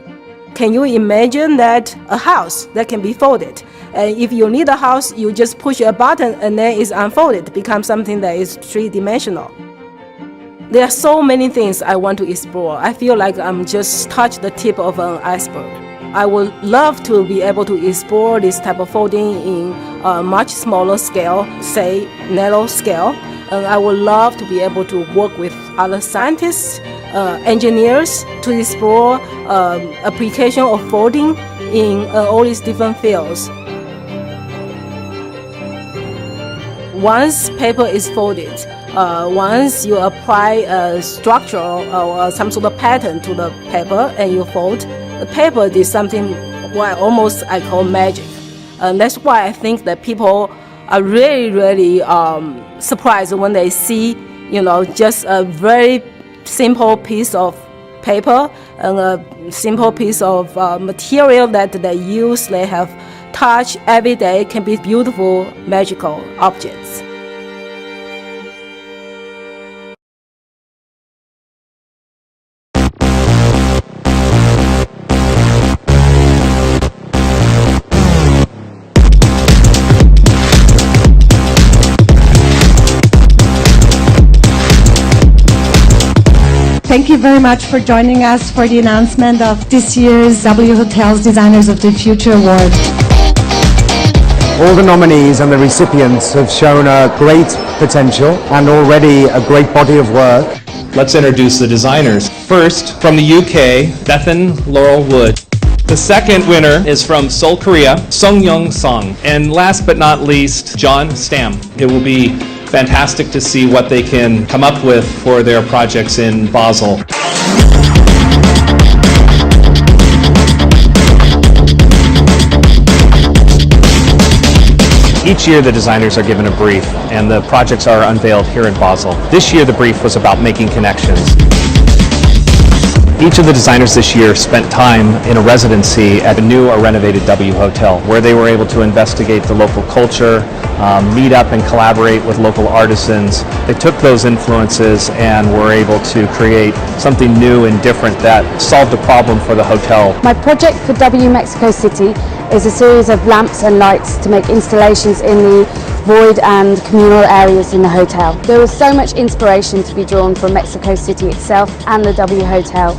Can you imagine that a house that can be folded? And if you need a house, you just push a button and then it's unfolded. It becomes something that is three-dimensional. There are so many things I want to explore. I feel like I'm just touched the tip of an iceberg. I would love to be able to explore this type of folding in a much smaller scale, say nano scale. And I would love to be able to work with other scientists, engineers to explore application of folding in all these different fields. Once paper is folded, once you apply a structure or some sort of pattern to the paper and you fold, the paper is something what almost I call magic. And that's why I think that people are really surprised when they see, just a very simple piece of paper and a simple piece of material that they use, they have touched every day, can be beautiful, magical objects. Thank you very much for joining us for the announcement of this year's W Hotels Designers of the Future Award. All the nominees and the recipients have shown a great potential and already a great body of work. Let's introduce the designers. First, from the UK, Bethan Laurel Wood. The second winner is from Seoul, Korea, Sung Young Song. And last but not least, John Stam. It will be fantastic to see what they can come up with for their projects in Basel. Each year the designers are given a brief and the projects are unveiled here in Basel. This year the brief was about making connections. Each of the designers this year spent time in a residency at a new or renovated W Hotel where they were able to investigate the local culture, meet up and collaborate with local artisans. They took those influences and were able to create something new and different that solved a problem for the hotel. My project for W Mexico City is a series of lamps and lights to make installations in the void and communal areas in the hotel. There was so much inspiration to be drawn from Mexico City itself and the W Hotel.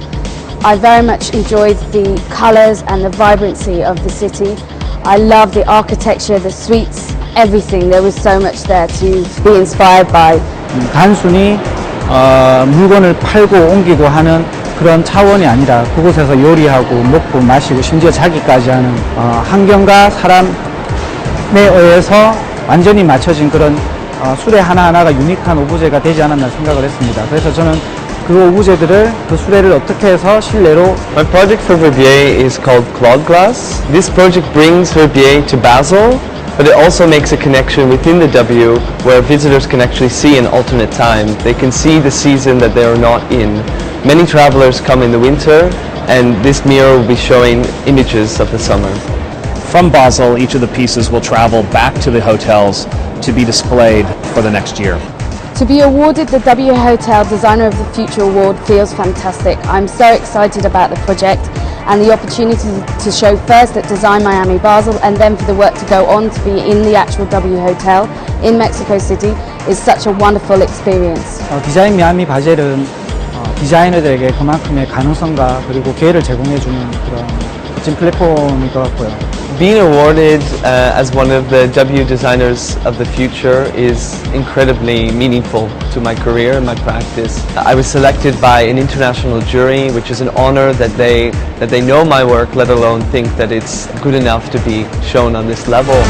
I very much enjoyed the colours and the vibrancy of the city. I love the architecture, the suites, everything. There was so much there to be inspired by. 단순히 물건을 팔고 옮기고 하는 그런 차원이 아니라 그곳에서 요리하고 먹고 마시고 심지어 자기까지 하는 환경과 사람에 의해서 완전히 맞춰진 그런 수레 하나하나가 유니크한 오브제가 되지 않았나 생각을 했습니다. 그래서 저는 그 오브제들을 그 수레를 어떻게 해서 실내로 My project for Verbier is called Cloud Glass. This project brings Verbier to Basel, but it also makes a connection within the W where visitors can actually see an alternate time. They can see the season that they are not in. Many travelers come in the winter, and this mirror will be showing images of the summer. From Basel, each of the pieces will travel back to the hotels to be displayed for the next year. To be awarded the W Hotel Designer of the Future Award feels fantastic. I'm so excited about the project and the opportunity to show first at Design Miami Basel and then for the work to go on to be in the actual W Hotel in Mexico City is such a wonderful experience. 디자인 미아미 바젤은 디자이너들에게 그만큼의 가능성과 그리고 기회를 제공해주는 그런 멋진 플랫폼일 것 같고요. Being awarded as one of the W Designers of the Future is incredibly meaningful to my career and my practice. I was selected by an international jury, which is an honor that they know my work, let alone think that it's good enough to be shown on this level.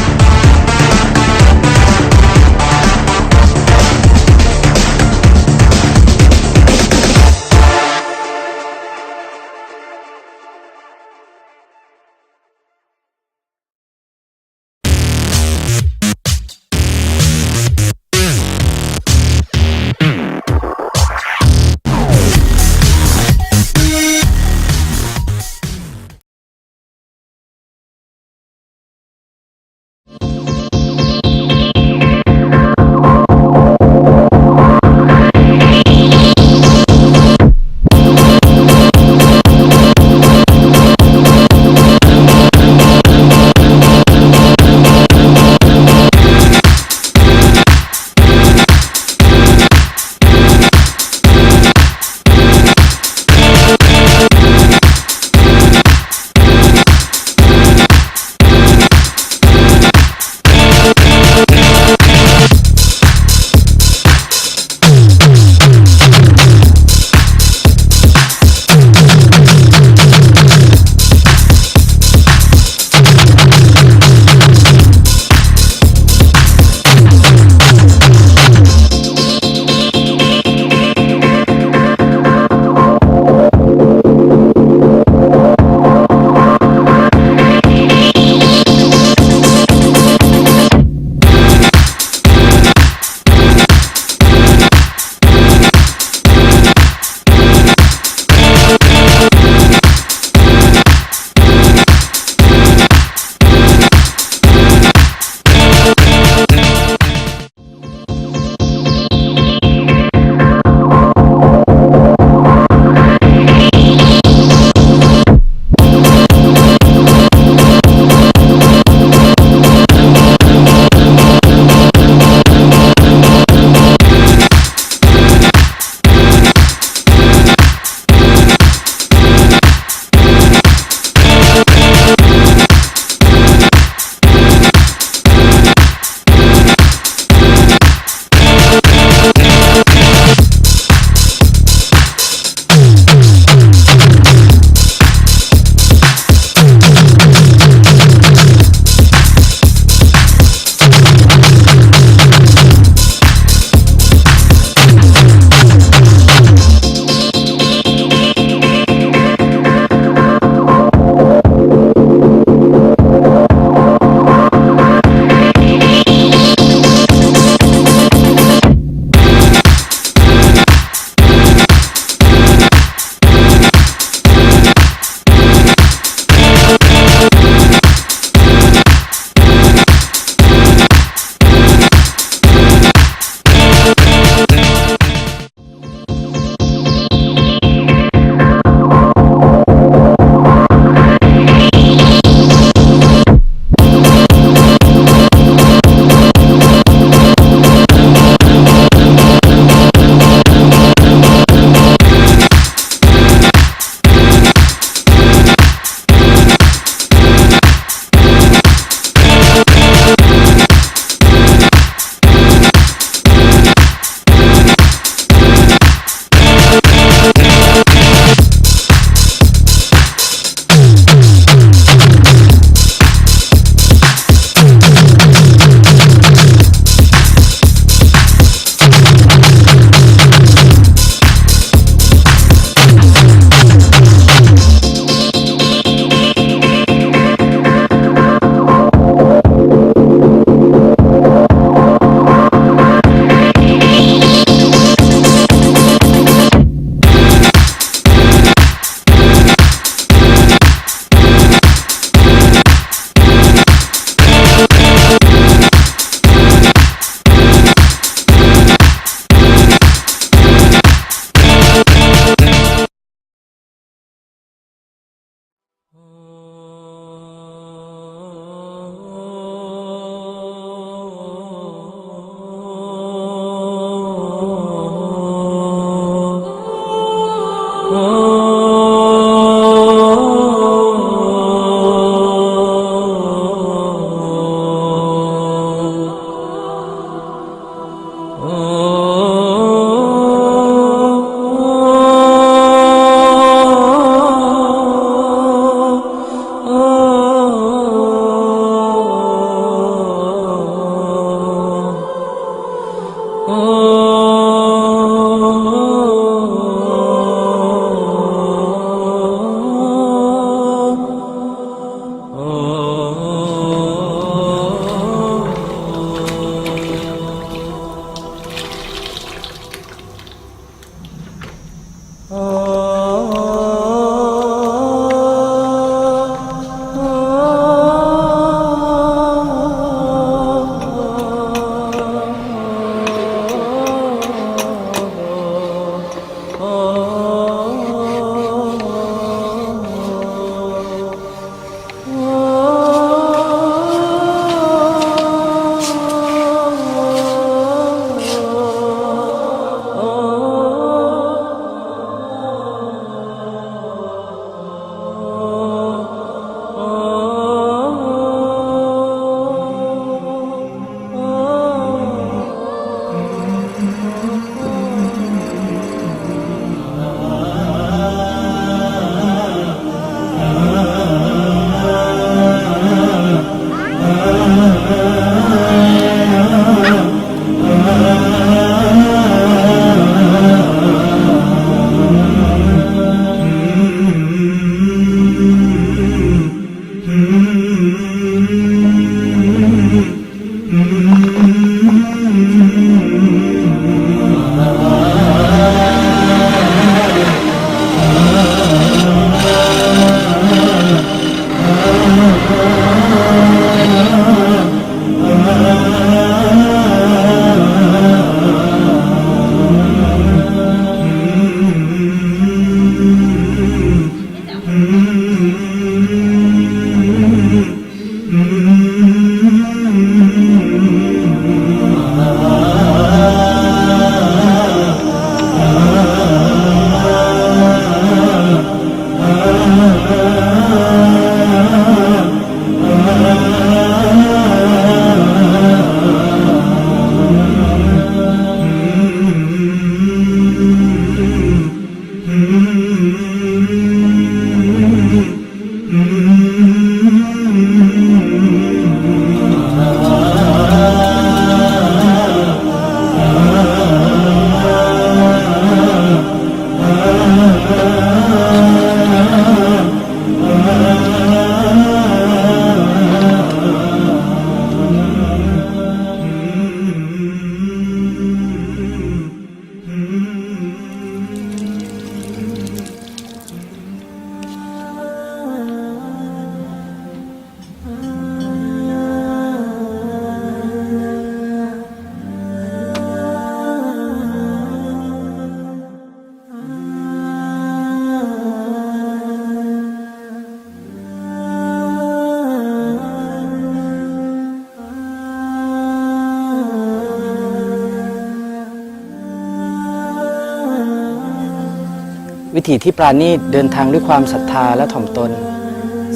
วิถีที่ปราณีตเดินทางด้วยความศรัทธาและถ่อมตน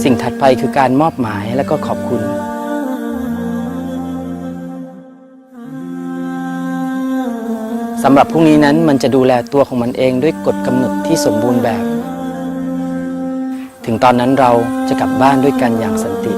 สิ่งถัดไปคือการมอบหมายและก็ขอบคุณสำหรับพรุ่งนี้นั้นมันจะดูแลตัวของมันเองด้วยกฎกำหนดที่สมบูรณ์แบบถึงตอนนั้นเราจะกลับบ้านด้วยกันอย่างสันติ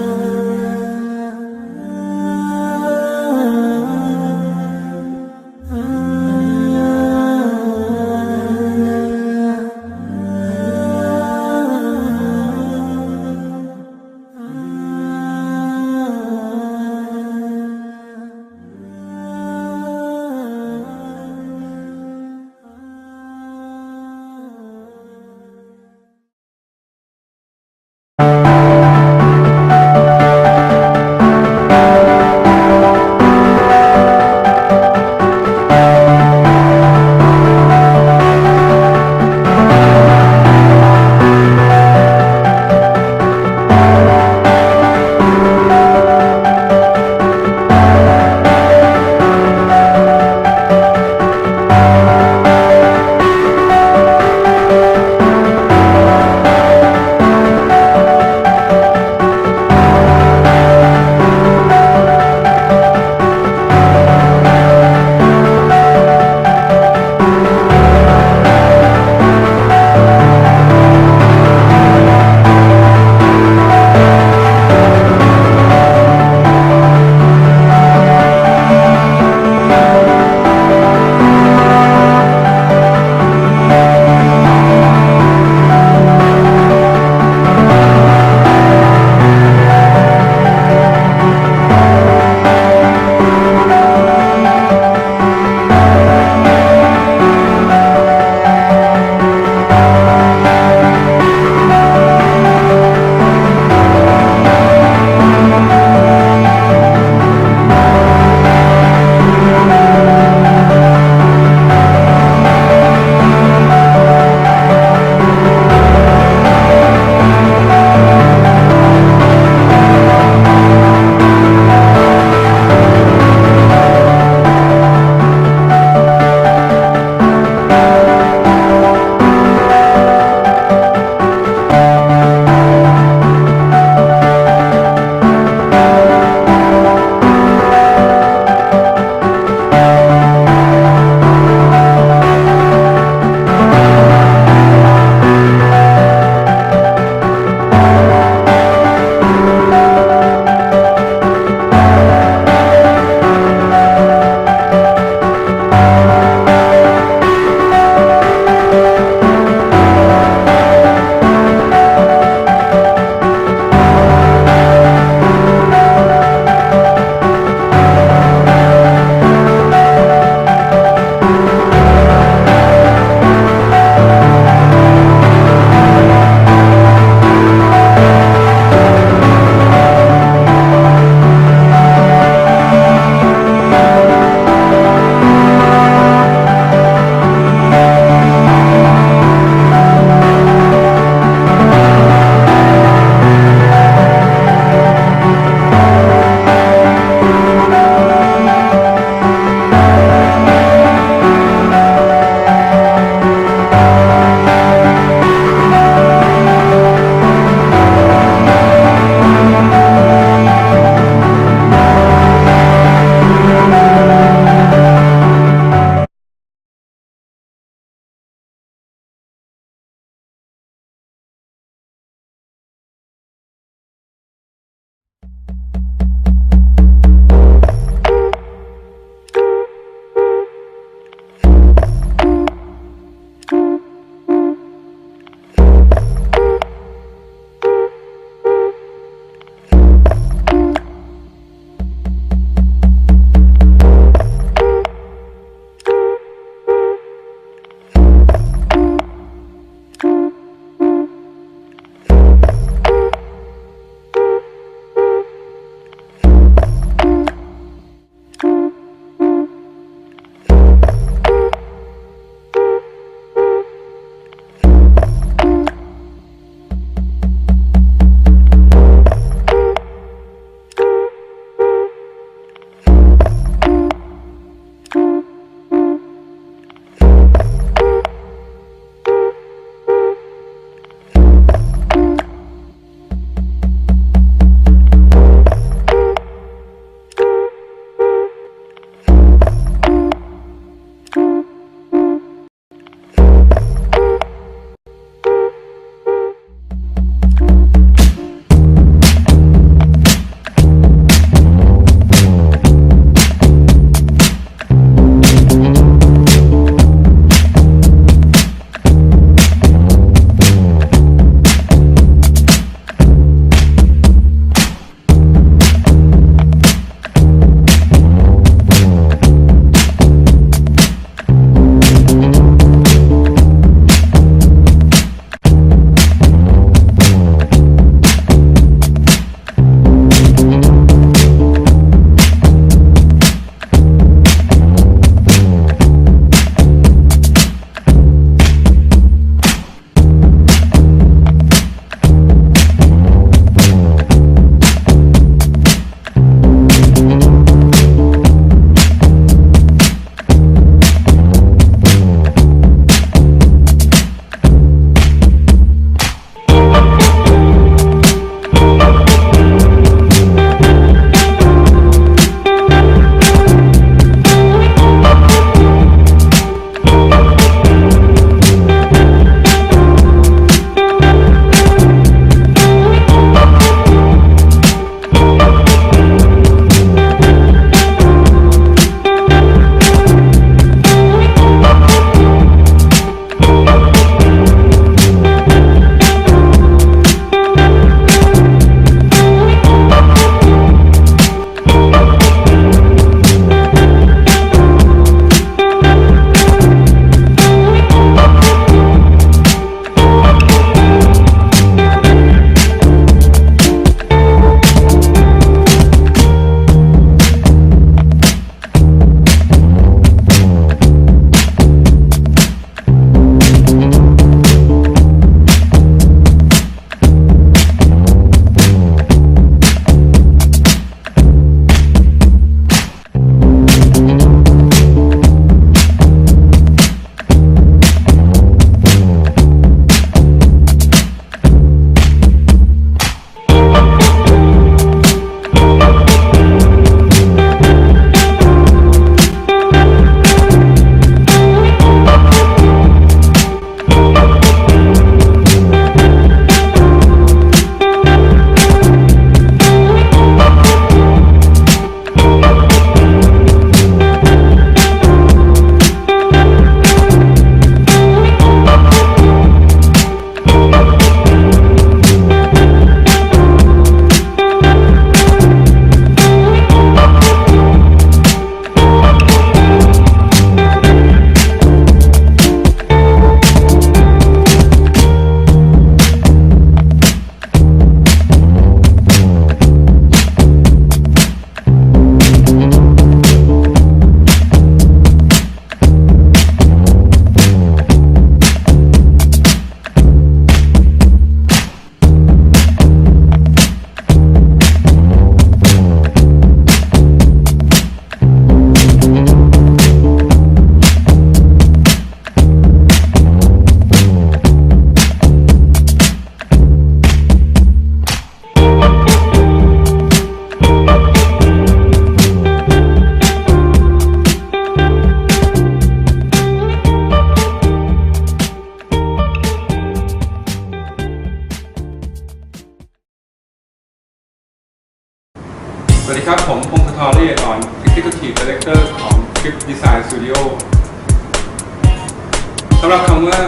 สำหรับคำว่า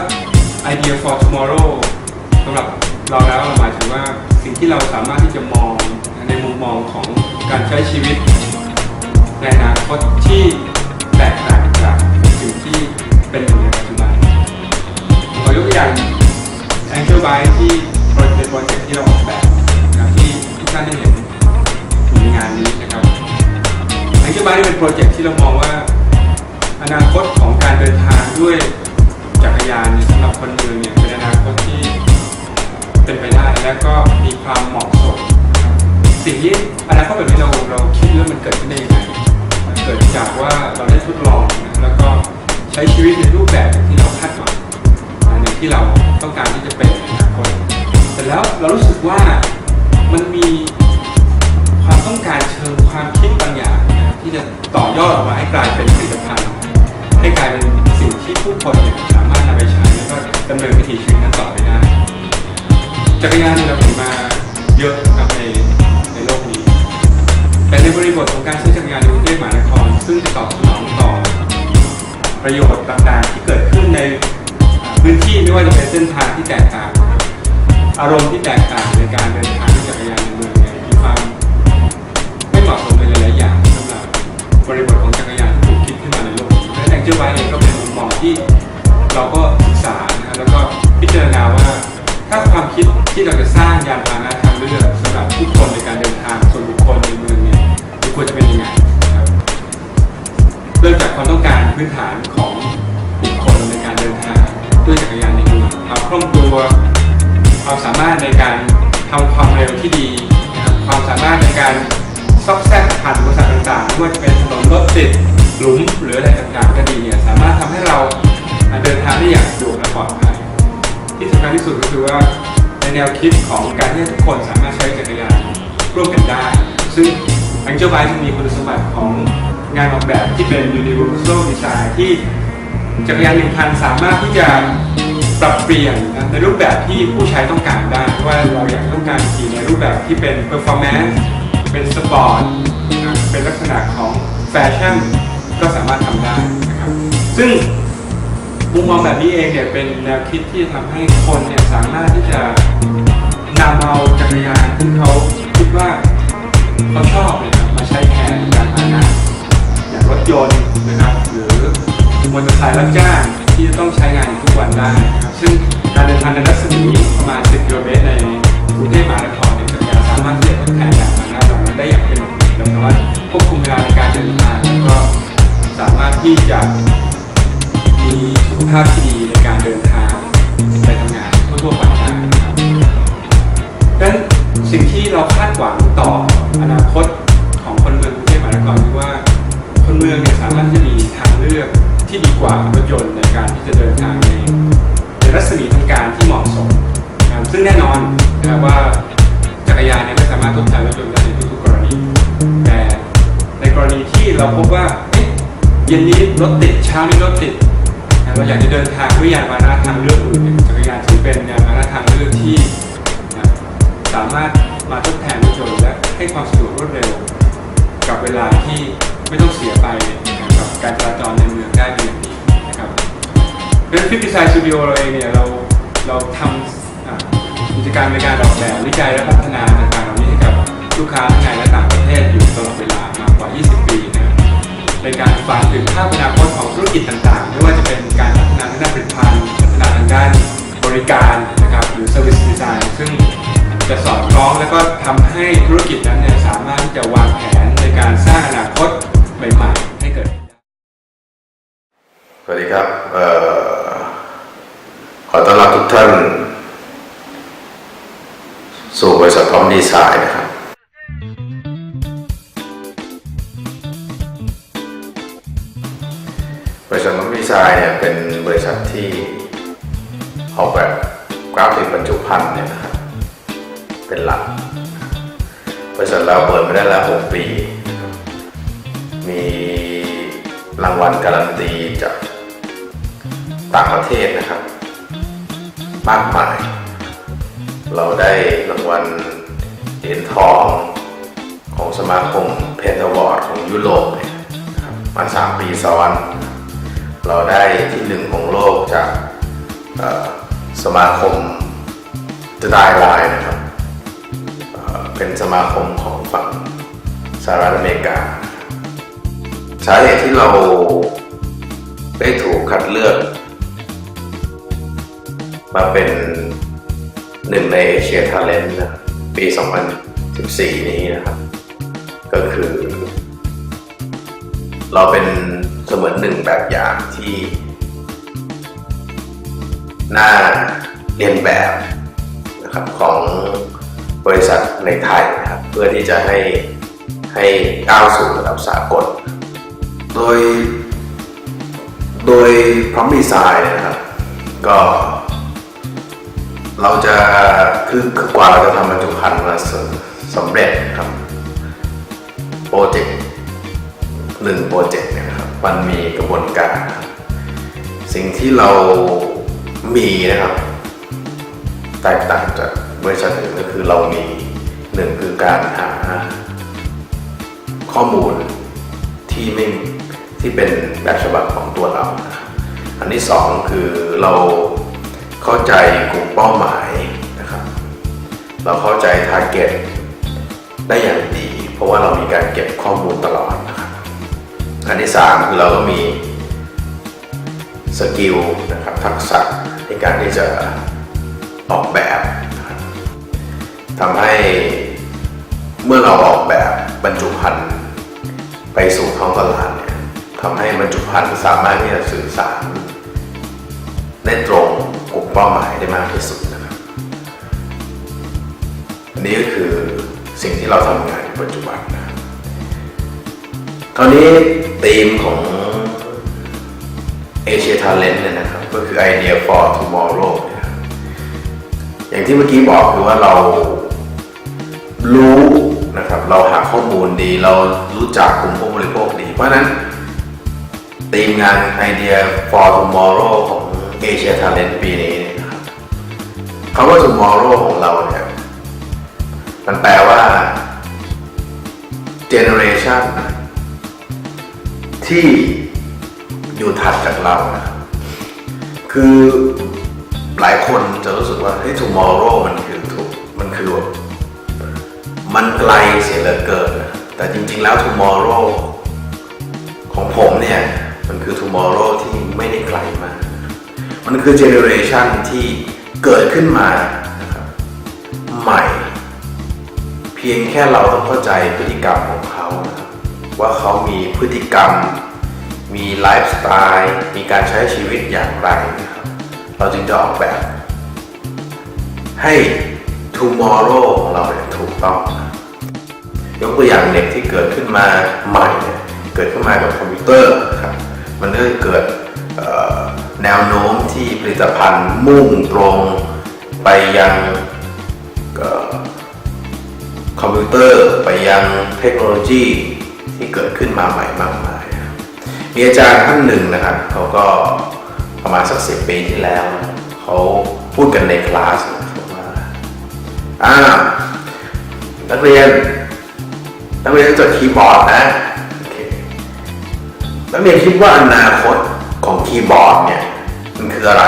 idea for tomorrow สำหรับเราแล้วหมายถึงว่าสิ่งที่เราสามารถที่จะมองในมุมมองของการใช้ชีวิตในอนาคตที่แตกต่างจากสิ่งที่เป็นอยู่ในปัจจุบันขอยกตัวอย่าง Angel Byte ที่เป็นโปรเจกต์ที่เราออกแบบนะครับที่ทุกท่านได้เห็นในงานนี้นะครับ Angel Byte เป็นโปรเจกต์ที่เรามองว่าอนาคตของการเดินทางด้วยจักรยานสำหรับคนเมืองเนี่ยเป็นอนาคตที่เป็นไปได้และก็มีความเหมาะสมสิ่งที่อนาคตแบบนี้เราคิดว่ามันเกิดขึ้นได้ยังไงมันเกิดจากว่าเราได้ทดลองแล้วก็ใช้ชีวิตในรูปแบบที่เราคาดหวังในที่เราต้องการที่จะเป็นในอนาคตแต่แล้วเรารู้สึกว่ามันมีความต้องการเชิงความคิดบางอย่างที่จะต่อยอดออกมาให้กลายเป็นผลิตภัณฑ์ให้กลายเป็นสิ่งที่ผู้คนสามารถนำไปใช้แล้วก็ดำเนินวิถีชีวิตนั้นต่อไปได้จักรยานเราเห็นมาเยอะครับในโลกนี้แต่ในบริบทของการใช้จักรยานในกรุงเทพมหานครซึ่งจะตอบสนองต่อประโยชน์ต่างๆที่เกิดขึ้นในพื้นที่ไม่ว่าจะเป็นเส้นทางที่แตกต่างอารมณ์ที่แตกต่างในการเดินทางด้วยจักรยานในเมืองเนี่ยมีความไม่เหมาะสมในหลายๆอย่างสำหรับบริบทของจักรยานที่ถูกคิดขึ้นมาในโลกนี้และแองเจิลไบค์เองก็เป็นมุมมองที่เราก็ศึกษาแล้วก็พิจารณาว่าถ้าความคิดที่เราจะสร้างยานพาหนะทางเลือกสำหรับผู้คนในการเดินทางส่วนบุคคลในเมืองเนี่ยควรจะเป็นยังไงนะครับเริ่มจากความต้องการพื้นฐานของบุคคลในการเดินทางด้วยจักรยานในเมืองความคล่องตัวความสามารถในการทำความเร็วที่ดีนะครับความสามารถในการซอกแซกผ่านอุปสรรคต่างๆไม่ว่าจะเป็นถนนรถติดหลุมหรืออะไรต่างๆก็ดีเนี่ยสามารถทำให้เราเดินทางได้อย่างสะดวกและปลอดภัยที่สำคัญที่สุดก็คือว่าในแนวคิดของการที่ทุกคนสามารถใช้จักรยานร่วมกันได้ซึ่ง Angel Byte จะมีคุณสมบัติของงานออกแบบที่เป็น Universal Design ที่จักรยาน1 คันสามารถที่จะปรับเปลี่ยนในรูปแบบที่ผู้ใช้ต้องการได้ว่าเราอยากต้องการขี่ในรูปแบบที่เป็น Performance เป็นสปอร์ตเป็นลักษณะของแฟชั่นก็สามารถทำได้นะครับซึ่งมุมมองแบบนี้เองเนี่ยเป็นแนวคิดที่ทำให้คนเนี่ยสามารถที่จะนำเอาจักรยานที่เขาคิดว่าเขาชอบเนี่ยมาใช้แทนยานพาหนะอย่างรถยนต์นะครับหรือมอเตอร์ไซค์รับจ้างที่จะต้องใช้งานทุกวันได้นะครับซึ่งการเดินทางในรัศมีประมาณ10 กิโลเมตรในกรุงเทพมหานครเนี่ยจักรยานสามารถที่จะทดแทนยานพาหนะเหล่านั้นได้อย่างเป็นระบบและสามารถควบคุมเวลาในการเดินทางแล้วก็สามารถที่จะมีสุขภาพที่ดีในการเดินทางไปทำงานทั่วๆไปได้นะครับดังนั้นสิ่งที่เราคาดหวังต่ออนาคตของคนเมืองกรุงเทพมหานครคือว่าคนเมืองเนี่ยสามารถที่มีทางเลือกที่ดีกว่ารถยนต์ในการที่จะเดินทางในรัศมีทางการที่เหมาะสมนะครับซึ่งแน่นอนนะครับว่าจักรยานเนี่ยไม่สามารถทดแทนรถยนต์ได้ในทุกๆกรณีแต่ในกรณีที่เราพบว่าเย็นนี้รถติดเช้านี้รถติดเราอยากจะเดินทางด้วยยานพาหนะทางเลือกอื่นจักรยานถือเป็นยานพาหนะทางเลือกที่สามารถมาทดแทนรถยนต์และให้ความสะดวกรวดเร็วกับเวลาที่ไม่ต้องเสียไปกับการจราจรในเมืองได้เป็นอย่างดีนะครับเรื่องฟิตดีไซน์สตูดิโอเราเองเนี่ยเราทำกิจกรรมในการออกแบบวิจัยและพัฒนาต่างๆเหล่านี้ให้กับลูกค้าทั้งในและต่างประเทศอยู่ตลอดเวลามากกว่า20 ปีนะครับในการฝันถึงภาพอนาคตของธุรกิจต่างๆไม่ว่าจะเป็นการพัฒนาทางด้านผลิตภัณฑ์พัฒนาทางด้านบริการนะครับหรือ Service Design ซึ่งจะสอดคล้องแล้วก็ทำให้ธุรกิจนั้นเนี่ยสามารถที่จะวางแผนในการสร้างอนาคตใหม่ๆให้เกิด สวัสดีครับขอต้อนรับทุกท่านสู่บริษัทพร้อมดีไซน์นะครับบริษัทพร้อมดีไซน์เนี่ยเป็นบริษัทที่ออกแบบกราฟิกบรรจุภัณฑ์เนี่ยนะครับเป็นหลักบริษัทเราเปิดมาได้แล้ว6 ปีมีรางวัลการันตีจากต่างประเทศนะครับมากมายเราได้รางวัลเหรียญทองของสมาคมเพนทาวอร์ดของยุโรปมา3 ปีซ้อนเราได้ที่1ของโลกจาก สมาคมจะได้ลายนะครับเป็นสมาคมของฝั่งสหรัฐอเมริกาสาเหตุที่เราได้ถูกคัดเลือกมาเป็นหนึ่งในเอเชียทาเลนต์ปี 2014 นี้นะครับก็คือเราเป็นเสมือนหนึ่งแบบอย่างที่น่าเรียนแบบนะครับของบริษัทในไทยนะครับเพื่อที่จะให้ก้าวสู่ระดับสากลโดยพร้อมดีไซน์นะครับก็เราจะคือกว่าเราจะทำบรรจุภัณฑ์มาสำเร็จครับโปรเจกต์1โปรเจกต์นะครับมันมีกระบวนการสิ่งที่เรามีนะครับแตกต่างจากบริษัทอื่นก็คือเรามี1คือการหาข้อมูลที่เป็นแบบฉบับของตัวเราอันที่2คือเราเข้าใจกลุ่มเป้าหมายนะครับเราเข้าใจ target ได้อย่างดีเพราะว่าเรามีการเก็บข้อมูลตลอดนะครับอันที่3คือเราก็มีสกิลนะครับทักษะในการที่จะออกแบบทำให้เมื่อเราออกแบบบรรจุภัณฑ์ไปสู่ท้องตลาดเนี่ยทำให้บรรจุภัณฑ์สามารถที่จะสื่อสารได้ตรงกลุ่มเป้าหมายได้มากที่สุดนะครับอันนี้ก็คือสิ่งที่เราทำงานในปัจจุบันนะคราวนี้ธีมของ Asia Talent เนี่ยนะครับก็คือ Idea for Tomorrow นะครับอย่างที่เมื่อกี้บอกคือว่าเรารู้นะครับเราหาข้อมูลดีเรารู้จักกลุ่มผู้บริโภคดีเพราะฉะนั้นธีมงาน Idea for Tomorrow ของ Asia Talent ปีนี้นะครับคำว่า Tomorrow ของเราเนี่ยมันแปลว่า Generation ที่อยู่ถัดจากเรานะครับคือหลายคนจะรู้สึกว่าtomorrow มันไกลเสียเหลือเกินแต่จริงๆแล้ว tomorrow ของผมเนี่ยมันคือ tomorrow ที่ไม่ได้ไกลมากมันคือ generation ที่เกิดขึ้นมานะครับใหม่เพียงแค่เราต้องเข้าใจพฤติกรรมของเขานะครับว่าเขามีพฤติกรรมมีไลฟ์สไตล์มีการใช้ชีวิตอย่างไรนะครับเราจึงจะออกแบบให้ tomorrow ของเราเนี่ยถูกต้องยกตัวอย่างเด็กที่เกิดขึ้นมาใหม่เนี่ยเกิดขึ้นมากับคอมพิวเตอร์ครับมันก็เกิดแนวโน้มที่ผลิตภัณฑ์มุ่งตรงไปยังคอมพิวเตอร์ไปยังเทคโนโลยีที่เกิดขึ้นมาใหม่มากมายมีอาจารย์ท่านหนึ่งนะครับเขาก็ประมาณสัก10 ปีที่แล้วเขาพูดกันในคลาสว่านักเรียนจดคีย์บอร์ดนะนักเรียนคิดว่าอนาคตของคีย์บอร์ดเนี่ยมันคืออะไร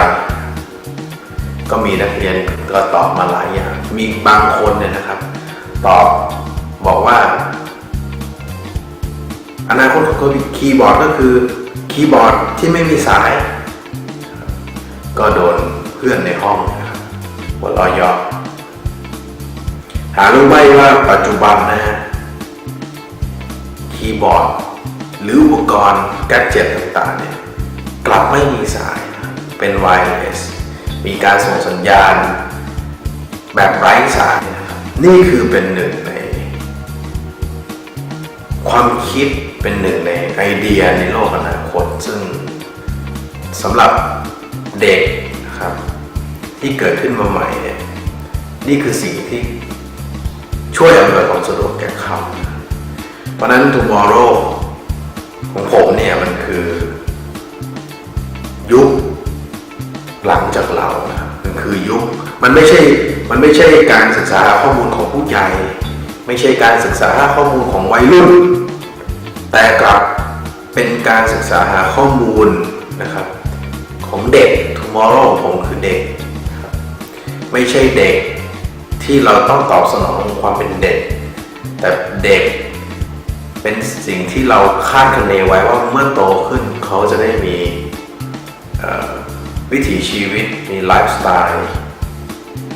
ก็มีนักเรียนก็ตอบมาหลายอย่างมีบางคนเนี่ยนะครับตอบบอกว่าอนาคตของคีย์บอร์ดก็คือคีย์บอร์ดที่ไม่มีสายก็โดนเพื่อนในห้องหัวเราะเยาะหารู้ไหมว่าปัจจุบันนะฮะคีย์บอร์ดหรืออุปกรณ์แกดเจ็ตต่างๆเนี่ยกลับไม่มีสายเป็นไวร์เลสมีการส่งสัญญาณแบบไร้สายนะครับนี่คือเป็นหนึ่งในความคิดเป็นหนึ่งในไอเดียในโลกอนาคตซึ่งสำหรับเด็กนะครับที่เกิดขึ้นมาใหม่เนี่ยนี่คือสิ่งที่ช่วยอำนวยความสะดวกแก่เขาเพราะนั้น tomorrow ของผมเนี่ยมันคือยุคหลังจากเรานะครับมันคือยุคมันไม่ใช่การศึกษาข้อมูลของผู้ใหญ่ไม่ใช่การศึกษาข้อมูลของวัยรุ่นแต่กลับเป็นการศึกษาหาข้อมูลนะครับของเด็ก tomorrow ของผมคือเด็กครับ ไม่ใช่เด็กที่เราต้องตอบสนองความเป็นเด็กแต่เด็กเป็นสิ่งที่เราคาดคะเนไว้ว่าเมื่อโตขึ้นเขาจะได้มีวิถีชีวิตมีไลฟ์สไตล์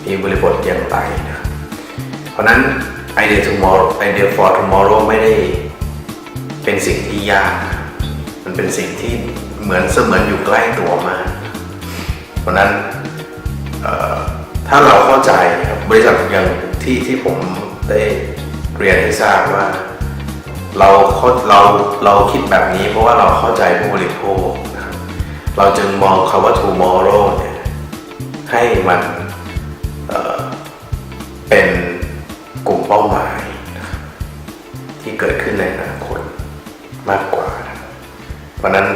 มีบริบทอย่างไรนะเพราะนั้น Idea for Tomorrow ไม่ได้เป็นสิ่งที่ยากมันเป็นสิ่งที่เหมือนอยู่ใกล้ตัวมากเพราะนั้นถ้าเราเข้าใจบริษัทอย่างที่ผมได้เรียนให้ทราบว่าเราคิดแบบนี้เพราะว่าเราเข้าใจผู้บริโภคนะครับเราจึงมองคำว่า tomorrow เนี่ยให้มันเป็นกลุ่มเป้าหมายนะครับที่เกิดขึ้นในอนาคตมากกว่าเพราะนั้น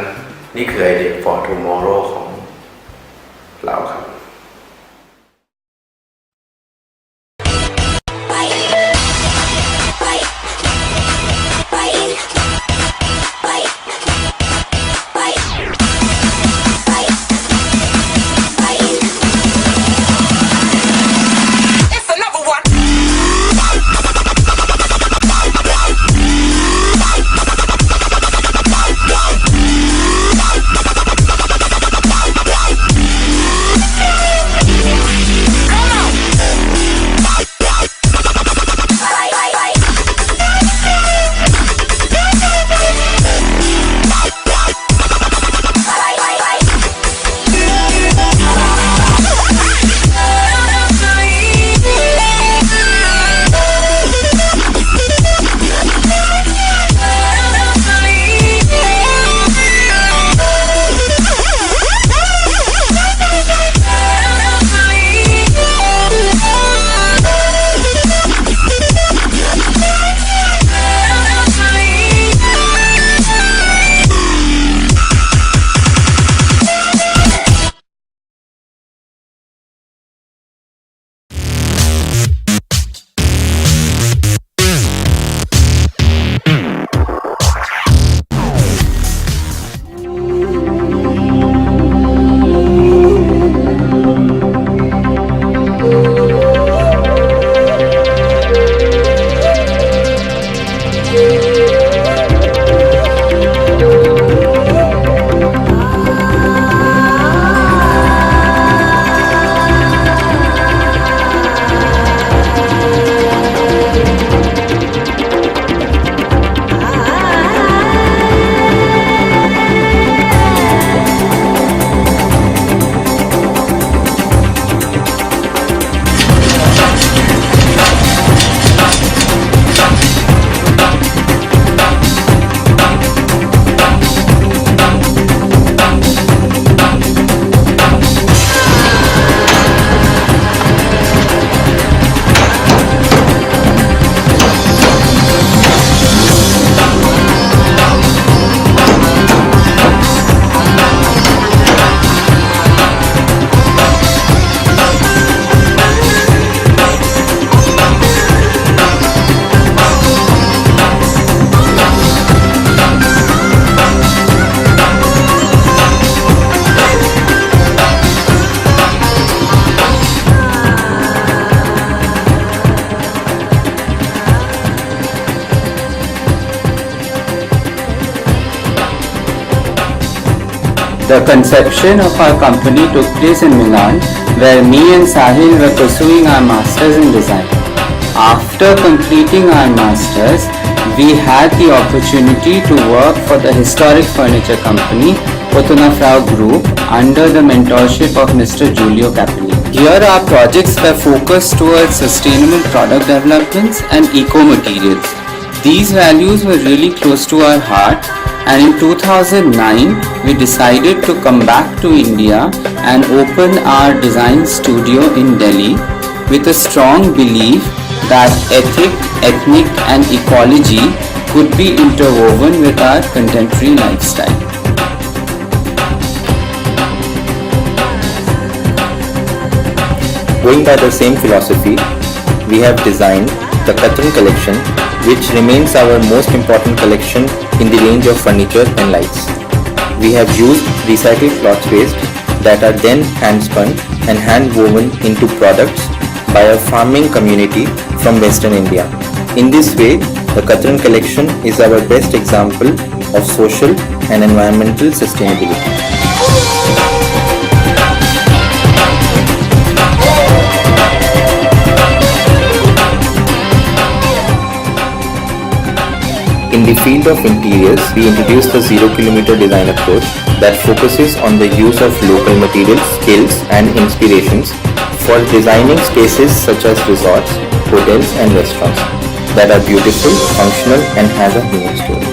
นี่คือ idea for tomorrow ของเราครับ The conception of our company took place in Milan, where me and Sahil were pursuing our masters in design. After completing our masters, we had the opportunity to work for the historic furniture company Ottonafrau Group under the mentorship of Mr. Giulio Capelli. Here our projects were focused towards sustainable product developments and eco-materials. These values were really close to our heart, and in 2009 we decided to come back to India and open our design studio in Delhi with a strong belief that ethic, ethnic and ecology could be interwoven with our contemporary lifestyle. Going by the same philosophy, we have designed the Katun collection, which remains our most important collection in the range of furniture and lights. We have used recycled cloth waste that are then hand-spun and hand-woven into products by a farming community from Western India. In this way, the Katran collection is our best example of social and environmental sustainability. In the field of interiors, we introduced the 0-kilometer design approach that focuses on the use of local materials, skills and inspirations for designing spaces such as resorts, hotels and restaurants that are beautiful, functional and have a human story.